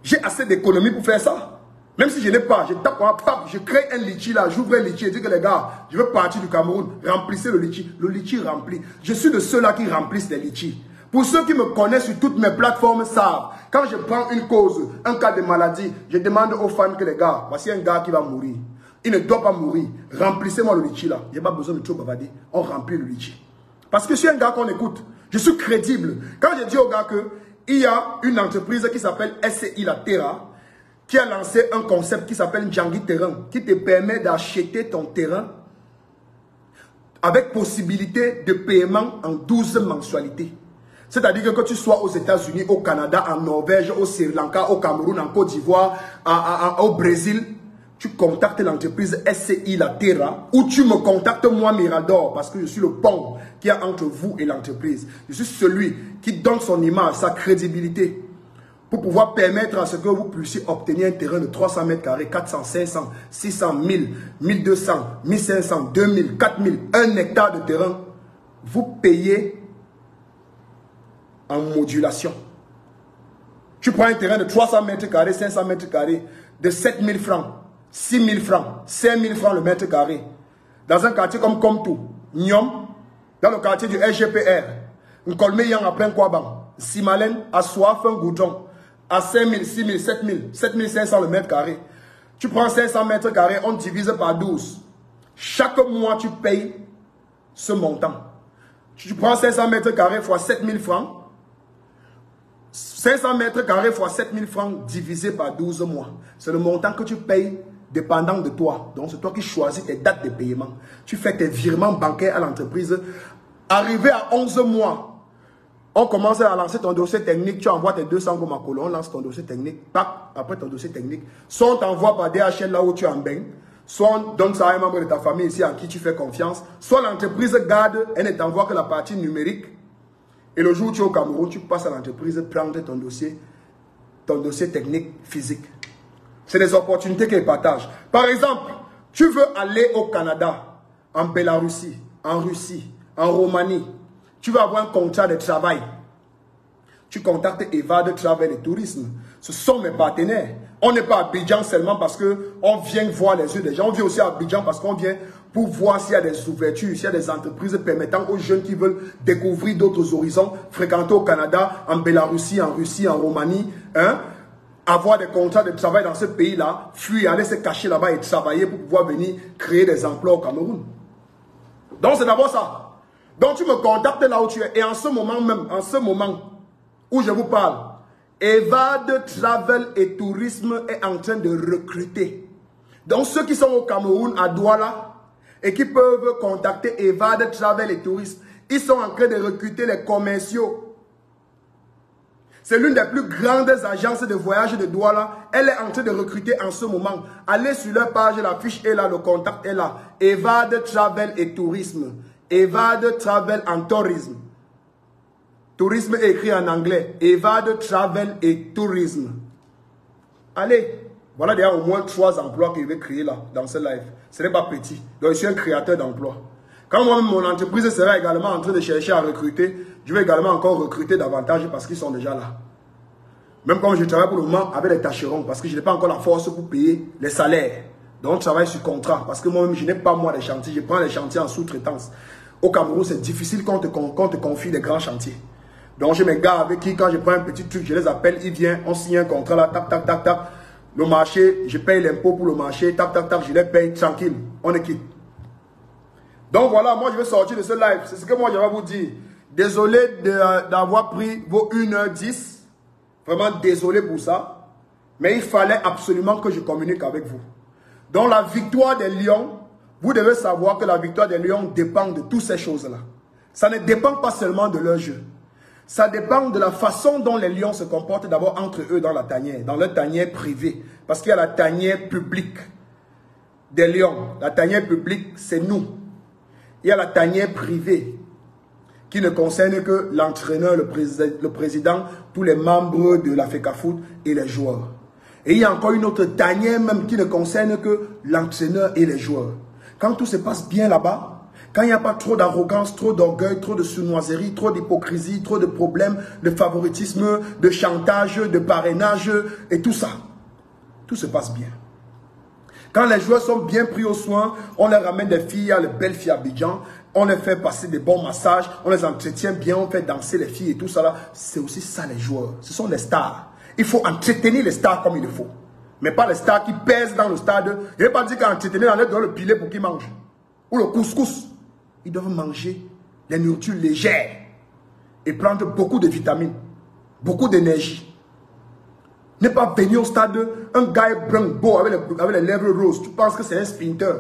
[SPEAKER 1] J'ai assez d'économie pour faire ça. Même si je n'ai pas, je tape, je crée un litchi là, j'ouvre un litchi et dis que les gars, je veux partir du Cameroun, remplissez le litchi. Le litchi remplit. Je suis de ceux-là qui remplissent les litchis. Pour ceux qui me connaissent sur toutes mes plateformes savent, quand je prends une cause, un cas de maladie, je demande aux fans que les gars, voici un gars qui va mourir. Il ne doit pas mourir. Remplissez-moi le litchi là. Il n'y a pas besoin de trop bavader. On remplit le litchi. Parce que je suis un gars qu'on écoute. Je suis crédible. Quand je dis aux gars qu'il y a une entreprise qui s'appelle SCI La Terra, qui a lancé un concept qui s'appelle Djangui Terrain, qui te permet d'acheter ton terrain avec possibilité de paiement en 12 mensualités. C'est-à-dire que tu sois aux États-Unis, au Canada, en Norvège, au Sri Lanka, au Cameroun, en Côte d'Ivoire, au Brésil, tu contactes l'entreprise SCI La Terra ou tu me contactes moi Mirador parce que je suis le pont qui est entre vous et l'entreprise. Je suis celui qui donne son image, sa crédibilité pour pouvoir permettre à ce que vous puissiez obtenir un terrain de 300 mètres carrés, 400, 500, 600, 1000, 1200, 1500, 2000, 4000, 1 hectare de terrain. Vous payez en modulation. Tu prends un terrain de 300 mètres carrés, 500 mètres carrés, de 7000 francs, 6000 francs, 5000 francs le mètre carré. Dans un quartier comme Komtou, Nyom, dans le quartier du SGPR, Nkolme-Yang après Nkwabang, Simalen, Assoif, Goudron, à 5000, 6000, 7000, 7500 le mètre carré. Tu prends 500 mètres carrés, on divise par 12. Chaque mois, tu payes ce montant. Tu prends 500 mètres carrés fois 7000 francs. 500 mètres carrés fois 7000 francs divisé par 12 mois. C'est le montant que tu payes dépendant de toi. Donc, c'est toi qui choisis tes dates de paiement. Tu fais tes virements bancaires à l'entreprise. Arrivé à 11 mois, on commence à lancer ton dossier technique. Tu envoies tes 200 gommes à colon. On lance ton dossier technique. Pac, après ton dossier technique. Soit on t'envoie par DHL là où tu es en bain. Soit on donne ça à un membre de ta famille ici en qui tu fais confiance. Soit l'entreprise garde et ne t'envoie que la partie numérique. Et le jour où tu es au Cameroun, tu passes à l'entreprise prendre ton dossier technique physique. C'est des opportunités qu'ils partagent. Par exemple, tu veux aller au Canada, en Bélarussie, en Russie, en Roumanie. Tu veux avoir un contrat de travail. Tu contactes Evade Travel et Tourisme. Ce sont mes partenaires. On n'est pas à Abidjan seulement parce qu'on vient voir les yeux des gens. On vient aussi à Abidjan parce qu'on vient pour voir s'il y a des ouvertures, s'il y a des entreprises permettant aux jeunes qui veulent découvrir d'autres horizons, fréquenter au Canada, en Bélarussie, en Russie, en Roumanie, hein, avoir des contrats de travail dans ce pays-là, fuir, aller se cacher là-bas et travailler pour pouvoir venir créer des emplois au Cameroun. Donc c'est d'abord ça. Donc tu me contactes là où tu es. Et en ce moment même, en ce moment où je vous parle, Evade Travel et Tourisme est en train de recruter. Donc ceux qui sont au Cameroun, à Douala, et qui peuvent contacter Evade Travel et Tourisme, ils sont en train de recruter les commerciaux. C'est l'une des plus grandes agences de voyage de Douala. Elle est en train de recruter en ce moment. Allez sur leur page, la fiche est là, le contact est là. Evade Travel et Tourisme. Evade Travel and Tourism. Tourisme est écrit en anglais. Evade Travel et Tourisme. Allez. Voilà déjà au moins 3 emplois que je vais créer là, dans ce live. Ce n'est pas petit. Donc je suis un créateur d'emplois. Quand moi-même, mon entreprise sera également en train de chercher à recruter, je vais également encore recruter davantage parce qu'ils sont déjà là. Même quand je travaille pour le moment avec les tâcherons, parce que je n'ai pas encore la force pour payer les salaires. Donc je travaille sur contrat, parce que moi-même, je n'ai pas moi les chantiers. Je prends les chantiers en sous-traitance. Au Cameroun, c'est difficile quand on te confie des grands chantiers. Donc j'ai mes gars avec qui, quand je prends un petit truc, je les appelle, ils viennent, on signe un contrat là, tac, tac, tac, tac. Le marché, je paye l'impôt pour le marché, tac, tac, tac, je les paye tranquille, on est quitte. Donc voilà, moi je vais sortir de ce live, c'est ce que moi je vais vous dire. Désolé d'avoir pris vos 1h10, vraiment désolé pour ça, mais il fallait absolument que je communique avec vous. Donc la victoire des Lions, vous devez savoir que la victoire des Lions dépend de toutes ces choses-là. Ça ne dépend pas seulement de leur jeu. Ça dépend de la façon dont les lions se comportent d'abord entre eux dans la tanière, dans leur tanière privée. Parce qu'il y a la tanière publique des lions. La tanière publique, c'est nous. Il y a la tanière privée qui ne concerne que l'entraîneur, le président, tous les membres de la FECAFOOT et les joueurs. Et il y a encore une autre tanière même qui ne concerne que l'entraîneur et les joueurs. Quand tout se passe bien là-bas, quand il n'y a pas trop d'arrogance, trop d'orgueil, trop de sournoiserie, trop d'hypocrisie, trop de problèmes, de favoritisme, de chantage, de parrainage et tout ça, tout se passe bien. Quand les joueurs sont bien pris au soin, on leur ramène des filles, les belles filles à Abidjan, on les fait passer des bons massages, on les entretient bien, on fait danser les filles et tout ça là. C'est aussi ça les joueurs, ce sont les stars. Il faut entretenir les stars comme il le faut. Mais pas les stars qui pèsent dans le stade. Je ne vais pas dire qu'entretenir, on leur donne le pilet pour qu'ils mangent. Ou le couscous. Ils doivent manger les nourritures légères et prendre beaucoup de vitamines, beaucoup d'énergie. Ne pas venir au stade, un gars brun beau avec les lèvres roses, tu penses que c'est un sprinter.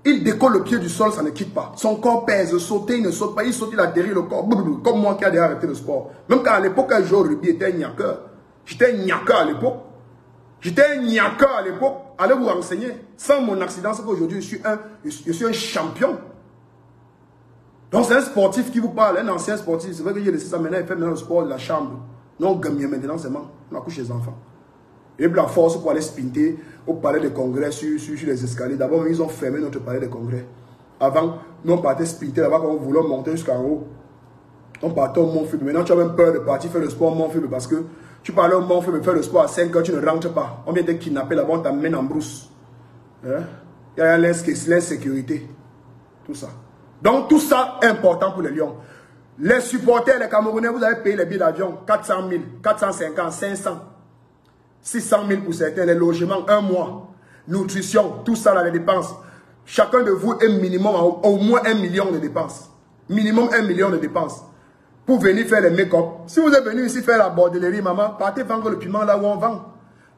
[SPEAKER 1] Il décolle le pied du sol, ça ne quitte pas. Son corps pèse, sauter, il ne saute pas, il saute, il atterrit le corps, comme moi qui a déjà arrêté le sport. Même quand à l'époque, quand je jouais au rugby, j'étais un gnaqueur. J'étais un gnaqueur à l'époque. J'étais un gnaqueur à l'époque. Allez vous renseigner. Sans mon accident, c'est qu'aujourd'hui, je suis un champion. Donc c'est un sportif qui vous parle, un ancien sportif. C'est vrai que j'ai laissé ça maintenant, il fait maintenant le sport de la chambre. Non, gamin maintenant, c'est moi. On accouche les enfants. Et puis la force pour aller sprinter au palais des congrès sur les escaliers. D'abord, ils ont fermé notre palais des congrès. Avant, nous on partait sprinter là-bas quand on voulait monter jusqu'en haut. On partait au Mont-Fubre. Maintenant, tu as même peur de partir faire le sport au Mont-Fubre parce que tu parlais au Mont-Fubre faire le sport à 5 heures, tu ne rentres pas. On vient de kidnapper là-bas, on t'amène en brousse. Hein? Il y a l'insécurité. Tout ça. Donc tout ça est important pour les Lions. Les supporters, les Camerounais, vous avez payé les billets d'avion 400 000, 450, 500, 600 000 pour certains, les logements, 1 mois, nutrition, tout ça, là, les dépenses. Chacun de vous est minimum au moins 1 million de dépenses. Minimum 1 million de dépenses. Pour venir faire les make-up. Si vous êtes venu ici faire la bordellerie, maman, partez vendre le piment là où on vend.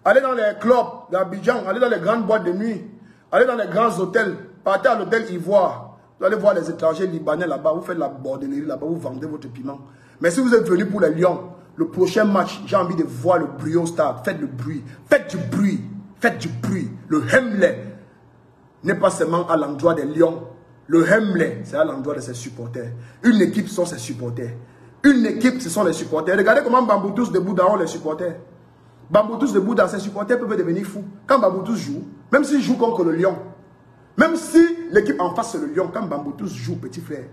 [SPEAKER 1] Allez dans les clubs d'Abidjan, allez dans les grandes boîtes de nuit, allez dans les grands hôtels, partez à l'hôtel Ivoire. Vous allez voir les étrangers libanais là-bas, vous faites la bordellerie là-bas, vous vendez votre piment. Mais si vous êtes venu pour les Lions, le prochain match, j'ai envie de voir le bruit au stade. Faites le bruit. Faites du bruit. Faites du bruit. Le Hemley n'est pas seulement à l'endroit des Lions. Le Hemley, c'est à l'endroit de ses supporters. Une équipe, ce sont ses supporters. Une équipe, ce sont les supporters. Regardez comment Bamboutous de Bouddha ont les supporters. Bamboutous de Bouddha, ses supporters peuvent devenir fous. Quand Bamboutous joue, même s'il joue contre le Lion, même si l'équipe en face c'est le Lion, quand Bamboutous joue, petit frère,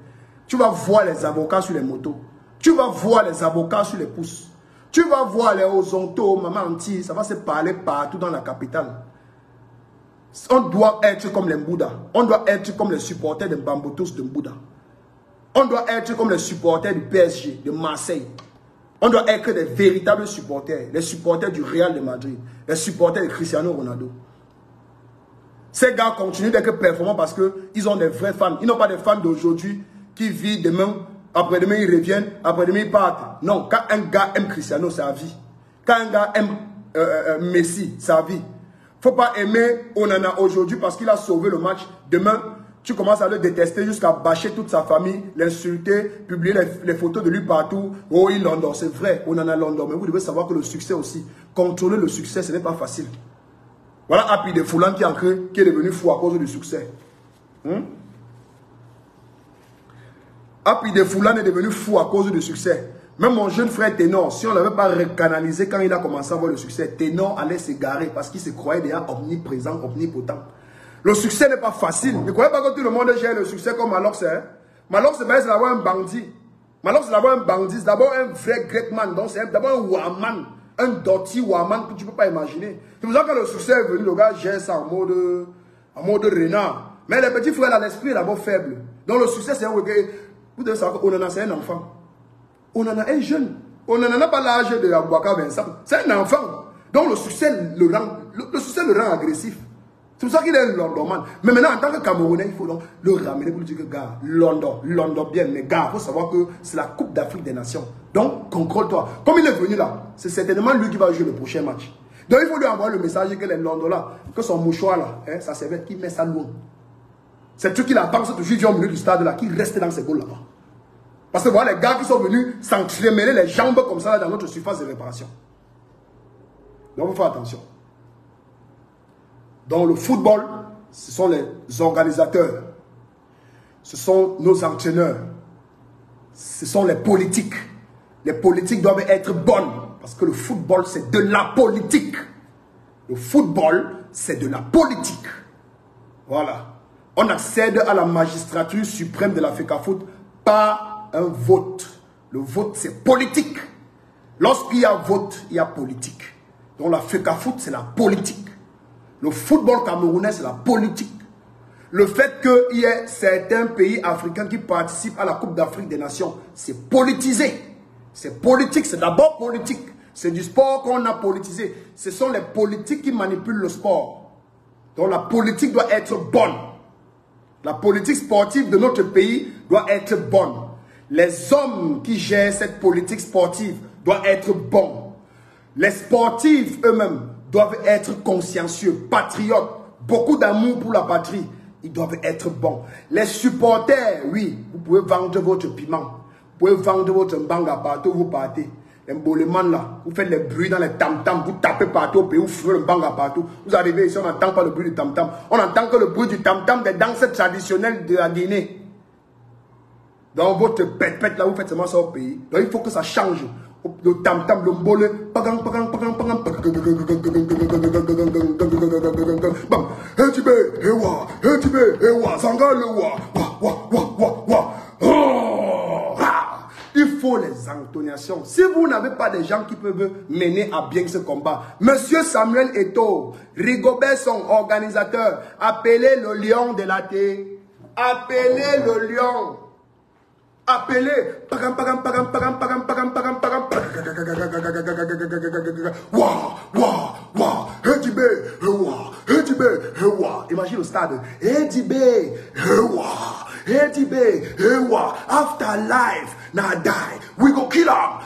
[SPEAKER 1] tu vas voir les avocats sur les motos. Tu vas voir les avocats sur les pouces. Tu vas voir les horizontaux, maman anti, ça va se parler partout dans la capitale. On doit être comme les Mbouda. On doit être comme les supporters de Bambotos de Mbouda. On doit être comme les supporters du PSG, de Marseille. On doit être des véritables supporters. Les supporters du Real de Madrid. Les supporters de Cristiano Ronaldo. Ces gars continuent d'être performants parce qu'ils ont des vrais fans. Ils n'ont pas des fans d'aujourd'hui qui vivent demain, après-demain ils reviennent, après-demain ils partent. Non, quand un gars aime Cristiano, c'est sa vie. Quand un gars aime Messi, c'est sa vie. Il ne faut pas aimer Onana aujourd'hui parce qu'il a sauvé le match. Demain, tu commences à le détester jusqu'à bâcher toute sa famille, l'insulter, publier les photos de lui partout. Oh, il l'endort, c'est vrai, Onana l'endort. Mais vous devez savoir que le succès aussi, contrôler le succès, ce n'est pas facile. Voilà Happy de Foulan qui est devenu fou à cause du succès. Happy de Foulan est devenu fou à cause du succès. Même mon jeune frère Ténor, si on ne l'avait pas recanalisé quand il a commencé à avoir le succès, Ténor allait s'égarer parce qu'il se croyait déjà omniprésent, omnipotent. Le succès n'est pas facile. Ne croyez pas que tout le monde gère le succès comme Malox. Hein? Malox, c'est d'abord un bandit. Malox, c'est d'abord un bandit. C'est d'abord un vrai great man. Donc, c'est d'abord un waman. Un dirty waman que tu ne peux pas imaginer. C'est pour ça que le succès est venu, le gars gère ça en mode renard. Mais les petits frères, l'esprit est d'abord faible. Donc, le succès, c'est un... Vous devez savoir qu'Onana, c'est un enfant. Onana est jeune. Onana n'a pas l'âge de Abouaka Vincent. C'est un enfant. Donc le succès le rend agressif. C'est pour ça qu'il est Londonman. Mais maintenant, en tant que Camerounais, il faut donc le ramener pour lui dire que, gars, London bien. Mais gars, il faut savoir que c'est la Coupe d'Afrique des Nations. Donc, contrôle-toi. Comme il est venu là, c'est certainement lui qui va jouer le prochain match. Donc, il faut lui envoyer le message que les London là, que son mouchoir là, hein, ça servait, qu'il met ça loin. C'est tout qu'il a pensé toujours au milieu du stade là, qui reste dans ses goals là-bas. Parce que voilà les gars qui sont venus s'entremêler les jambes comme ça dans notre surface de réparation. Donc, il faut faire attention. Dans le football, ce sont les organisateurs. Ce sont nos entraîneurs. Ce sont les politiques. Les politiques doivent être bonnes. Parce que le football, c'est de la politique. Le football, c'est de la politique. Voilà. On accède à la magistrature suprême de la FECAFOOT par un vote. Le vote, c'est politique. Lorsqu'il y a vote, il y a politique. Donc la FECAFOOT, c'est la politique. Le football camerounais, c'est la politique. Le fait qu'il y ait certains pays africains qui participent à la Coupe d'Afrique des Nations, c'est politisé. C'est politique, c'est d'abord politique. C'est du sport qu'on a politisé. Ce sont les politiques qui manipulent le sport. Donc la politique doit être bonne. La politique sportive de notre pays doit être bonne. Les hommes qui gèrent cette politique sportive doivent être bons. Les sportifs eux-mêmes doivent être consciencieux, patriotes, beaucoup d'amour pour la patrie. Ils doivent être bons. Les supporters, oui, vous pouvez vendre votre piment. Vous pouvez vendre votre mbanga partout où vous partez. Les mboleman là, vous faites les bruits dans les tam-tam, vous tapez partout au pays, vous faites le mbanga partout. Vous arrivez ici, on n'entend pas le bruit du tam-tam. On n'entend que le bruit du tam-tam des danses traditionnelles de la Guinée. Dans votre pète-pète là, vous faites seulement ça au pays. Donc il faut que ça change. Le tam-tam, le mbole. Il faut les intonations. Si vous n'avez pas des gens qui peuvent mener à bien ce combat, Monsieur Samuel Eto'o, Rigobert, son organisateur, appelez le lion de la thé. Appelez le lion. Appelez. Imagine le stade. After life, now die. We go kill him.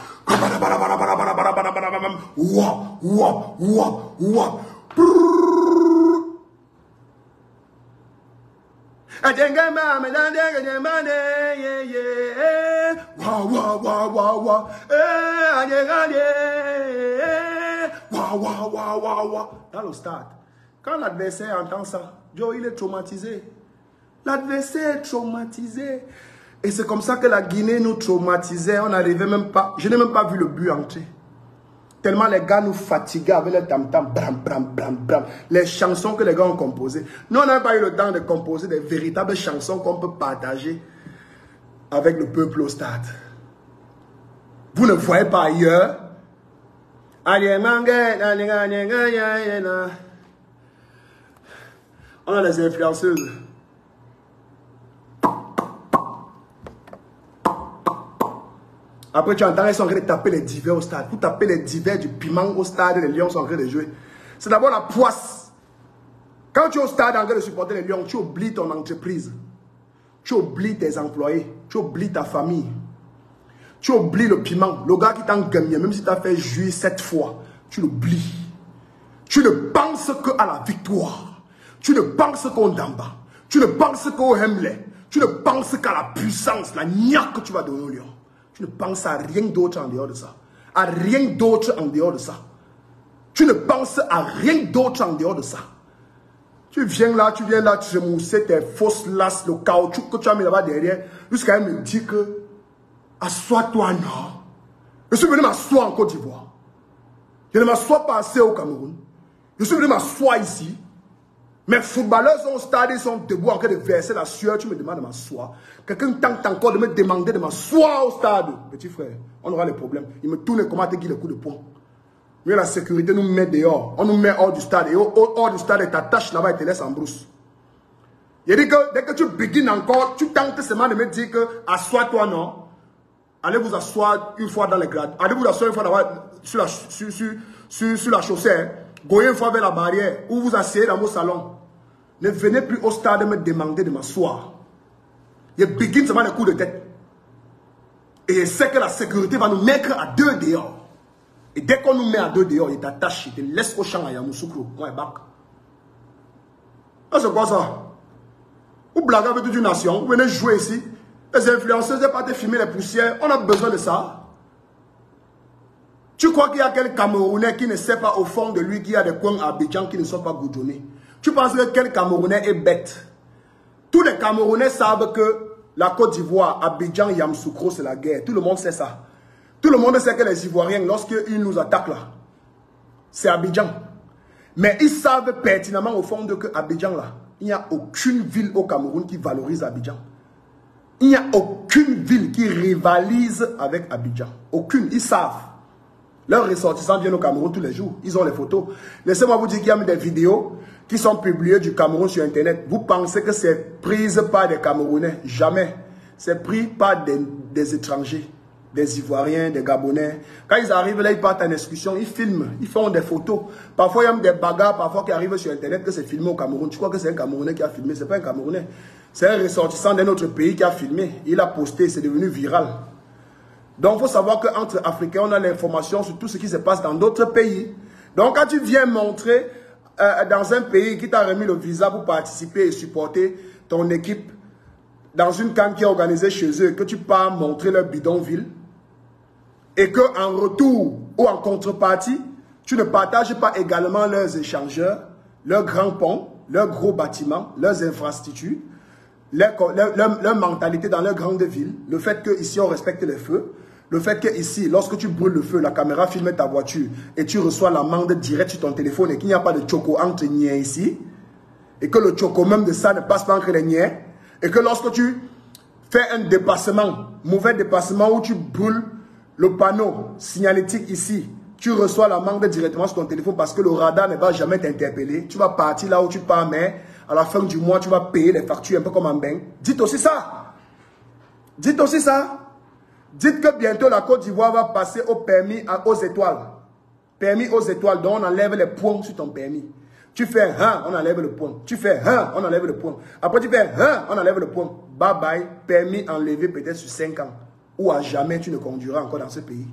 [SPEAKER 1] Dans le stade, quand l'adversaire entend ça, Joe, il est traumatisé. L'adversaire est traumatisé. Et c'est comme ça que la Guinée nous traumatisait. On n'arrivait même pas. Je n'ai même pas vu le but entrer. Tellement les gars nous fatiguaient avec les tam-tam, bram, bram, bram, bram. Les chansons que les gars ont composées. Nous, on n'a pas eu le temps de composer des véritables chansons qu'on peut partager avec le peuple au stade. Vous ne voyez pas ailleurs. On a les influenceuses. Après, tu entends, ils sont en train de taper les divers au stade. Vous tapez les divers du piment au stade, les Lions sont en train de jouer. C'est d'abord la poisse. Quand tu es au stade en train de supporter les Lions, tu oublies ton entreprise. Tu oublies tes employés. Tu oublies ta famille. Tu oublies le piment. Le gars qui t'a gagné, même si tu as fait jouir 7 fois, tu l'oublies. Tu ne penses qu'à la victoire. Tu ne penses qu'au Ndamba. Tu ne penses qu'au Hemley. Tu ne penses qu'à la puissance, la niaque que tu vas donner aux Lions. Tu ne penses à rien d'autre en dehors de ça. À rien d'autre en dehors de ça. Tu ne penses à rien d'autre en dehors de ça. Tu viens là, tu te mousser tes fausses lasses, le caoutchouc que tu as mis là-bas derrière, jusqu'à me dire que assois-toi, non. Je suis venu m'asseoir en Côte d'Ivoire. Je ne m'assois pas assez au Cameroun. Je suis venu m'asseoir ici. Mes footballeurs sont au stade, ils sont debout en train de verser la sueur. Tu me demandes de m'asseoir. Quelqu'un tente encore de me demander de m'asseoir au stade. Petit frère, on aura les problèmes. Il me tourne comment te guide le coup de poing. Mais la sécurité nous met dehors. On nous met hors du stade. Et hors du stade, t'attaches là-bas et te laisse en brousse. Il dit que dès que tu begins encore, tu tentes seulement de me dire que assois-toi, non. Allez vous asseoir une fois dans les grades. Allez vous asseoir une fois sur la chaussée. Goyez une fois vers la barrière. Ou vous asseyez dans vos salons. Ne venez plus au stade me demander de m'asseoir. Il begin seulement les coups de tête. Et je sais que la sécurité va nous mettre à 2 dehors. Et dès qu'on nous met à 2 dehors, il t'attache, il te laisse au champ à Yamoussoukro. Moi, bac. Ah, c'est quoi ça? Vous blaguez avec toute une nation. Vous venez jouer ici. Les influenceurs, ils partent filmer les poussières. On a besoin de ça. Tu crois qu'il y a quel Camerounais qui ne sait pas au fond de lui qu'il y a des coins à Abidjan qui ne sont pas goudronnés? Tu penses que quel Camerounais est bête? Tous les Camerounais savent que la Côte d'Ivoire, Abidjan, Yamoussoukro, c'est la guerre. Tout le monde sait ça. Tout le monde sait que les Ivoiriens, lorsqu'ils nous attaquent là, c'est Abidjan. Mais ils savent pertinemment au fond de que Abidjan là, il n'y a aucune ville au Cameroun qui valorise Abidjan. Il n'y a aucune ville qui rivalise avec Abidjan. Aucune, ils savent. Leurs ressortissants viennent au Cameroun tous les jours. Ils ont les photos. Laissez-moi vous dire qu'il y a des vidéos qui sont publiées du Cameroun sur Internet. Vous pensez que c'est prise par des Camerounais? Jamais. C'est pris par des étrangers. Des Ivoiriens, des Gabonais. Quand ils arrivent là, ils partent en excursion, ils filment, ils font des photos. Parfois, il y a des bagarres, parfois qui arrivent sur Internet que c'est filmé au Cameroun. Tu crois que c'est un Camerounais qui a filmé? Ce n'est pas un Camerounais. C'est un ressortissant d'un autre pays qui a filmé. Il a posté, c'est devenu viral. Donc, il faut savoir qu'entre Africains, on a l'information sur tout ce qui se passe dans d'autres pays. Donc, quand tu viens montrer dans un pays qui t'a remis le visa pour participer et supporter ton équipe dans une CAN qui est organisée chez eux, que tu pars montrer leur bidonville, et qu'en retour ou en contrepartie, tu ne partages pas également leurs échangeurs, leurs grands ponts, leurs gros bâtiments, leurs infrastructures, leur mentalité dans leurs grandes villes, le fait qu'ici on respecte les feux, le fait qu'ici, lorsque tu brûles le feu, la caméra filme ta voiture et tu reçois l'amende directe sur ton téléphone et qu'il n'y a pas de choco entre niais ici, et que le choco même de ça ne passe pas entre les niais, et que lorsque tu fais un dépassement, mauvais dépassement où tu brûles le panneau signalétique ici, tu reçois l'amende directement sur ton téléphone parce que le radar ne va jamais t'interpeller. Tu vas partir là où tu pars, mais à la fin du mois, tu vas payer les factures un peu comme en bain. Dites aussi ça. Dites aussi ça. Dites que bientôt la Côte d'Ivoire va passer au permis aux étoiles. Permis aux étoiles, donc on enlève les points sur ton permis. Tu fais un, on enlève le point. Tu fais un, on enlève le point. Après tu fais un, on enlève le point. Bye bye, permis enlevé peut-être sur 5 ans. Ou à jamais tu ne conduiras encore dans ce pays.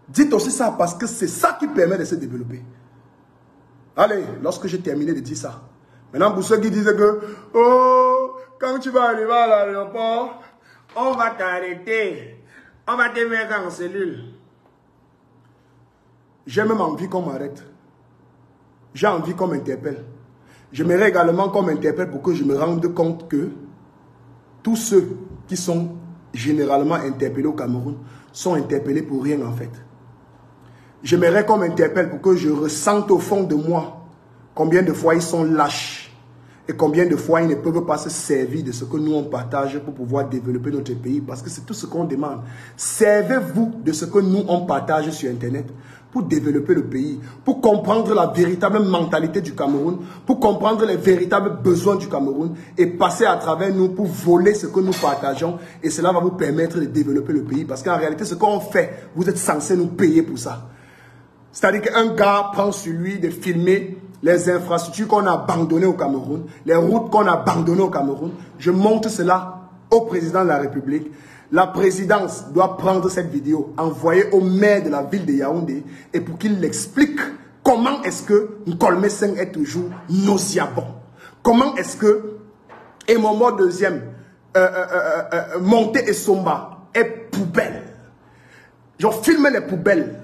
[SPEAKER 1] Dites aussi ça parce que c'est ça qui permet de se développer. Allez, lorsque j'ai terminé de dire ça. Maintenant, pour ceux qui disent que, oh, quand tu vas arriver à l'aéroport, on va t'arrêter. On va te mettre en cellule. J'ai même envie qu'on m'arrête. J'ai envie qu'on m'interpelle. J'aimerais également qu'on m'interpelle pour que je me rende compte que tous ceux qui sont généralement interpellés au Cameroun sont interpellés pour rien en fait. J'aimerais qu'on m'interpelle pour que je ressente au fond de moi combien de fois ils sont lâches et combien de fois ils ne peuvent pas se servir de ce que nous on partage pour pouvoir développer notre pays parce que c'est tout ce qu'on demande. Servez-vous de ce que nous on partage sur Internet pour pour développer le pays, pour comprendre la véritable mentalité du Cameroun, pour comprendre les véritables besoins du Cameroun et passer à travers nous pour voler ce que nous partageons. Et cela va vous permettre de développer le pays. Parce qu'en réalité, ce qu'on fait, vous êtes censé nous payer pour ça. C'est-à-dire qu'un gars prend sur lui de filmer les infrastructures qu'on a abandonnées au Cameroun, les routes qu'on a abandonnées au Cameroun. Je montre cela au président de la République. La présidence doit prendre cette vidéo, envoyer au maire de la ville de Yaoundé et pour qu'il l'explique comment est-ce que Nkolmé Seng est toujours nauséabond. Comment est-ce que, et mon mot deuxième, Monté et Somba est poubelle. Genre, filmer les poubelles.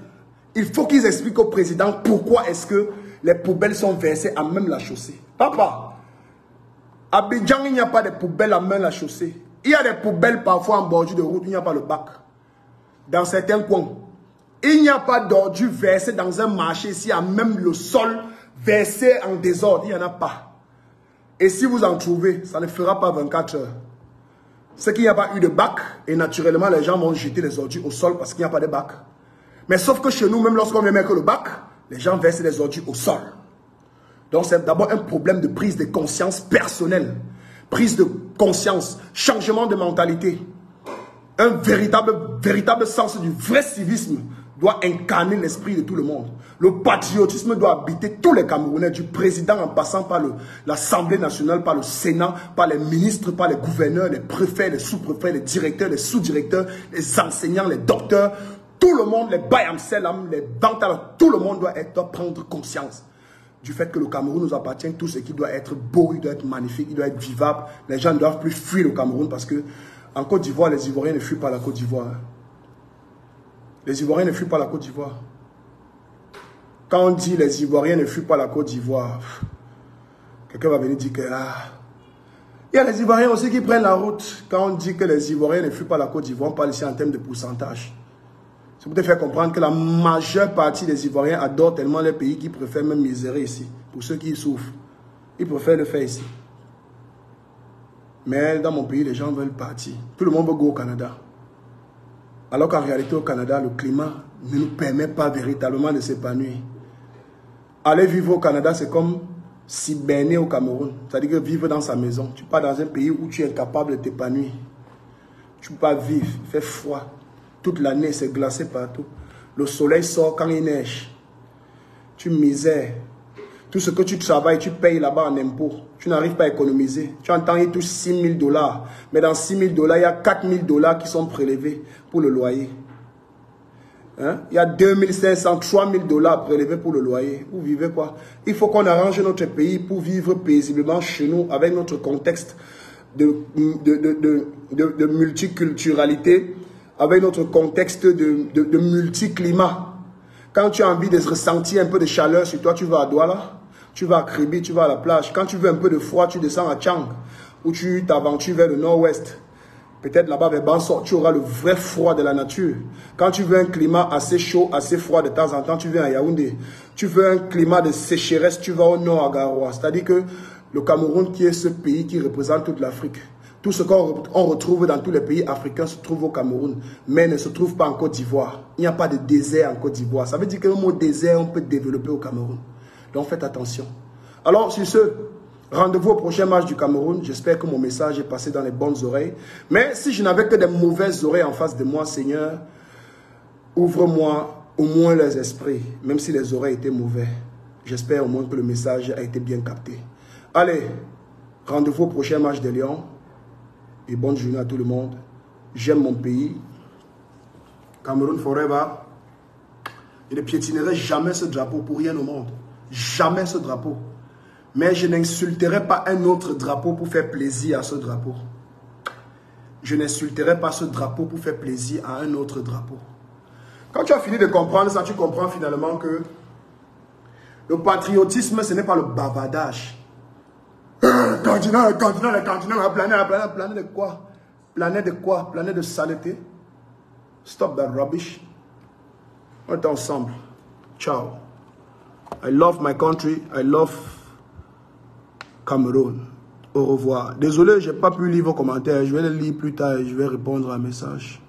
[SPEAKER 1] Il faut qu'ils expliquent au président pourquoi est-ce que les poubelles sont versées à même la chaussée. Papa, à Abidjan, il n'y a pas de poubelles à même la chaussée. Il y a des poubelles parfois en bordure de route, il n'y a pas le bac. Dans certains coins. Il n'y a pas d'ordures versées dans un marché ici, à même le sol versé en désordre. Il n'y en a pas. Et si vous en trouvez, ça ne fera pas 24 heures. C'est qu'il n'y a pas eu de bac et naturellement les gens vont jeter les ordures au sol parce qu'il n'y a pas de bac. Mais sauf que chez nous, même lorsqu'on ne met que le bac, les gens versent les ordures au sol. Donc c'est d'abord un problème de prise de conscience personnelle. Prise de conscience, changement de mentalité. Un véritable sens du vrai civisme doit incarner l'esprit de tout le monde. Le patriotisme doit habiter tous les Camerounais, du président en passant par l'Assemblée nationale, par le Sénat, par les ministres, par les gouverneurs, les préfets, les sous-préfets, les directeurs, les sous-directeurs, les enseignants, les docteurs. Tout le monde, les Bayam-Selam, les Bantal, tout le monde doit prendre conscience du fait que le Cameroun nous appartient, tout ce qui doit être beau, il doit être magnifique, il doit être vivable. Les gens ne doivent plus fuir le Cameroun parce que en Côte d'Ivoire, les Ivoiriens ne fuient pas la Côte d'Ivoire. Les Ivoiriens ne fuient pas la Côte d'Ivoire. Quand on dit les Ivoiriens ne fuient pas la Côte d'Ivoire, quelqu'un va venir dire que il y a les Ivoiriens aussi qui prennent la route. Quand on dit que les Ivoiriens ne fuient pas la Côte d'Ivoire, on parle ici en termes de pourcentage. C'est pour te faire comprendre que la majeure partie des Ivoiriens adorent tellement les pays qu'ils préfèrent même misérer ici. Pour ceux qui souffrent, ils préfèrent le faire ici. Mais dans mon pays, les gens veulent partir. Tout le monde veut go au Canada. Alors qu'en réalité, au Canada, le climat ne nous permet pas véritablement de s'épanouir. Aller vivre au Canada, c'est comme s'hiberner au Cameroun. C'est-à-dire que vivre dans sa maison. Tu pars dans un pays où tu es incapable de t'épanouir. Tu ne peux pas vivre, il fait froid. Toute l'année, c'est glacé partout. Le soleil sort quand il neige. Tu misères. Tout ce que tu travailles, tu payes là-bas en impôts. Tu n'arrives pas à économiser. Tu entends, il touche $6 000. Mais dans $6 000, il y a $4 000 qui sont prélevés pour le loyer. Hein? Il y a 2 500, $3 000 prélevés pour le loyer. Vous vivez quoi? Il faut qu'on arrange notre pays pour vivre paisiblement chez nous avec notre contexte de multiculturalité, avec notre contexte de multiclimat. Quand tu as envie de ressentir un peu de chaleur sur toi, tu vas à Douala, tu vas à Kribi, tu vas à la plage. Quand tu veux un peu de froid, tu descends à Tchang, ou tu t'aventures vers le nord-ouest. Peut-être là-bas, vers Bansor, tu auras le vrai froid de la nature. Quand tu veux un climat assez chaud, assez froid de temps en temps, tu viens à Yaoundé. Tu veux un climat de sécheresse, tu vas au nord à Garoua. C'est-à-dire que le Cameroun, qui est ce pays qui représente toute l'Afrique, tout ce qu'on retrouve dans tous les pays africains se trouve au Cameroun, mais ne se trouve pas en Côte d'Ivoire. Il n'y a pas de désert en Côte d'Ivoire. Ça veut dire que le mot désert, on peut développer au Cameroun. Donc faites attention. Alors sur ce, rendez-vous au prochain match du Cameroun. J'espère que mon message est passé dans les bonnes oreilles. Mais si je n'avais que des mauvaises oreilles en face de moi, Seigneur, ouvre-moi au moins les esprits, même si les oreilles étaient mauvaises. J'espère au moins que le message a été bien capté. Allez, rendez-vous au prochain match des Lions. Et bonne journée à tout le monde. J'aime mon pays. Cameroun forever. Je ne piétinerai jamais ce drapeau pour rien au monde. Jamais ce drapeau. Mais je n'insulterai pas un autre drapeau pour faire plaisir à ce drapeau. Je n'insulterai pas ce drapeau pour faire plaisir à un autre drapeau. Quand tu as fini de comprendre ça, tu comprends finalement que le patriotisme, ce n'est pas le bavardage. Le continent, la planète de quoi? Planète de quoi? Planète de saleté? Stop that rubbish. On est ensemble. Ciao. I love my country. I love Cameroun. Au revoir. Désolé, je n'ai pas pu lire vos commentaires. Je vais les lire plus tard et je vais répondre à un message.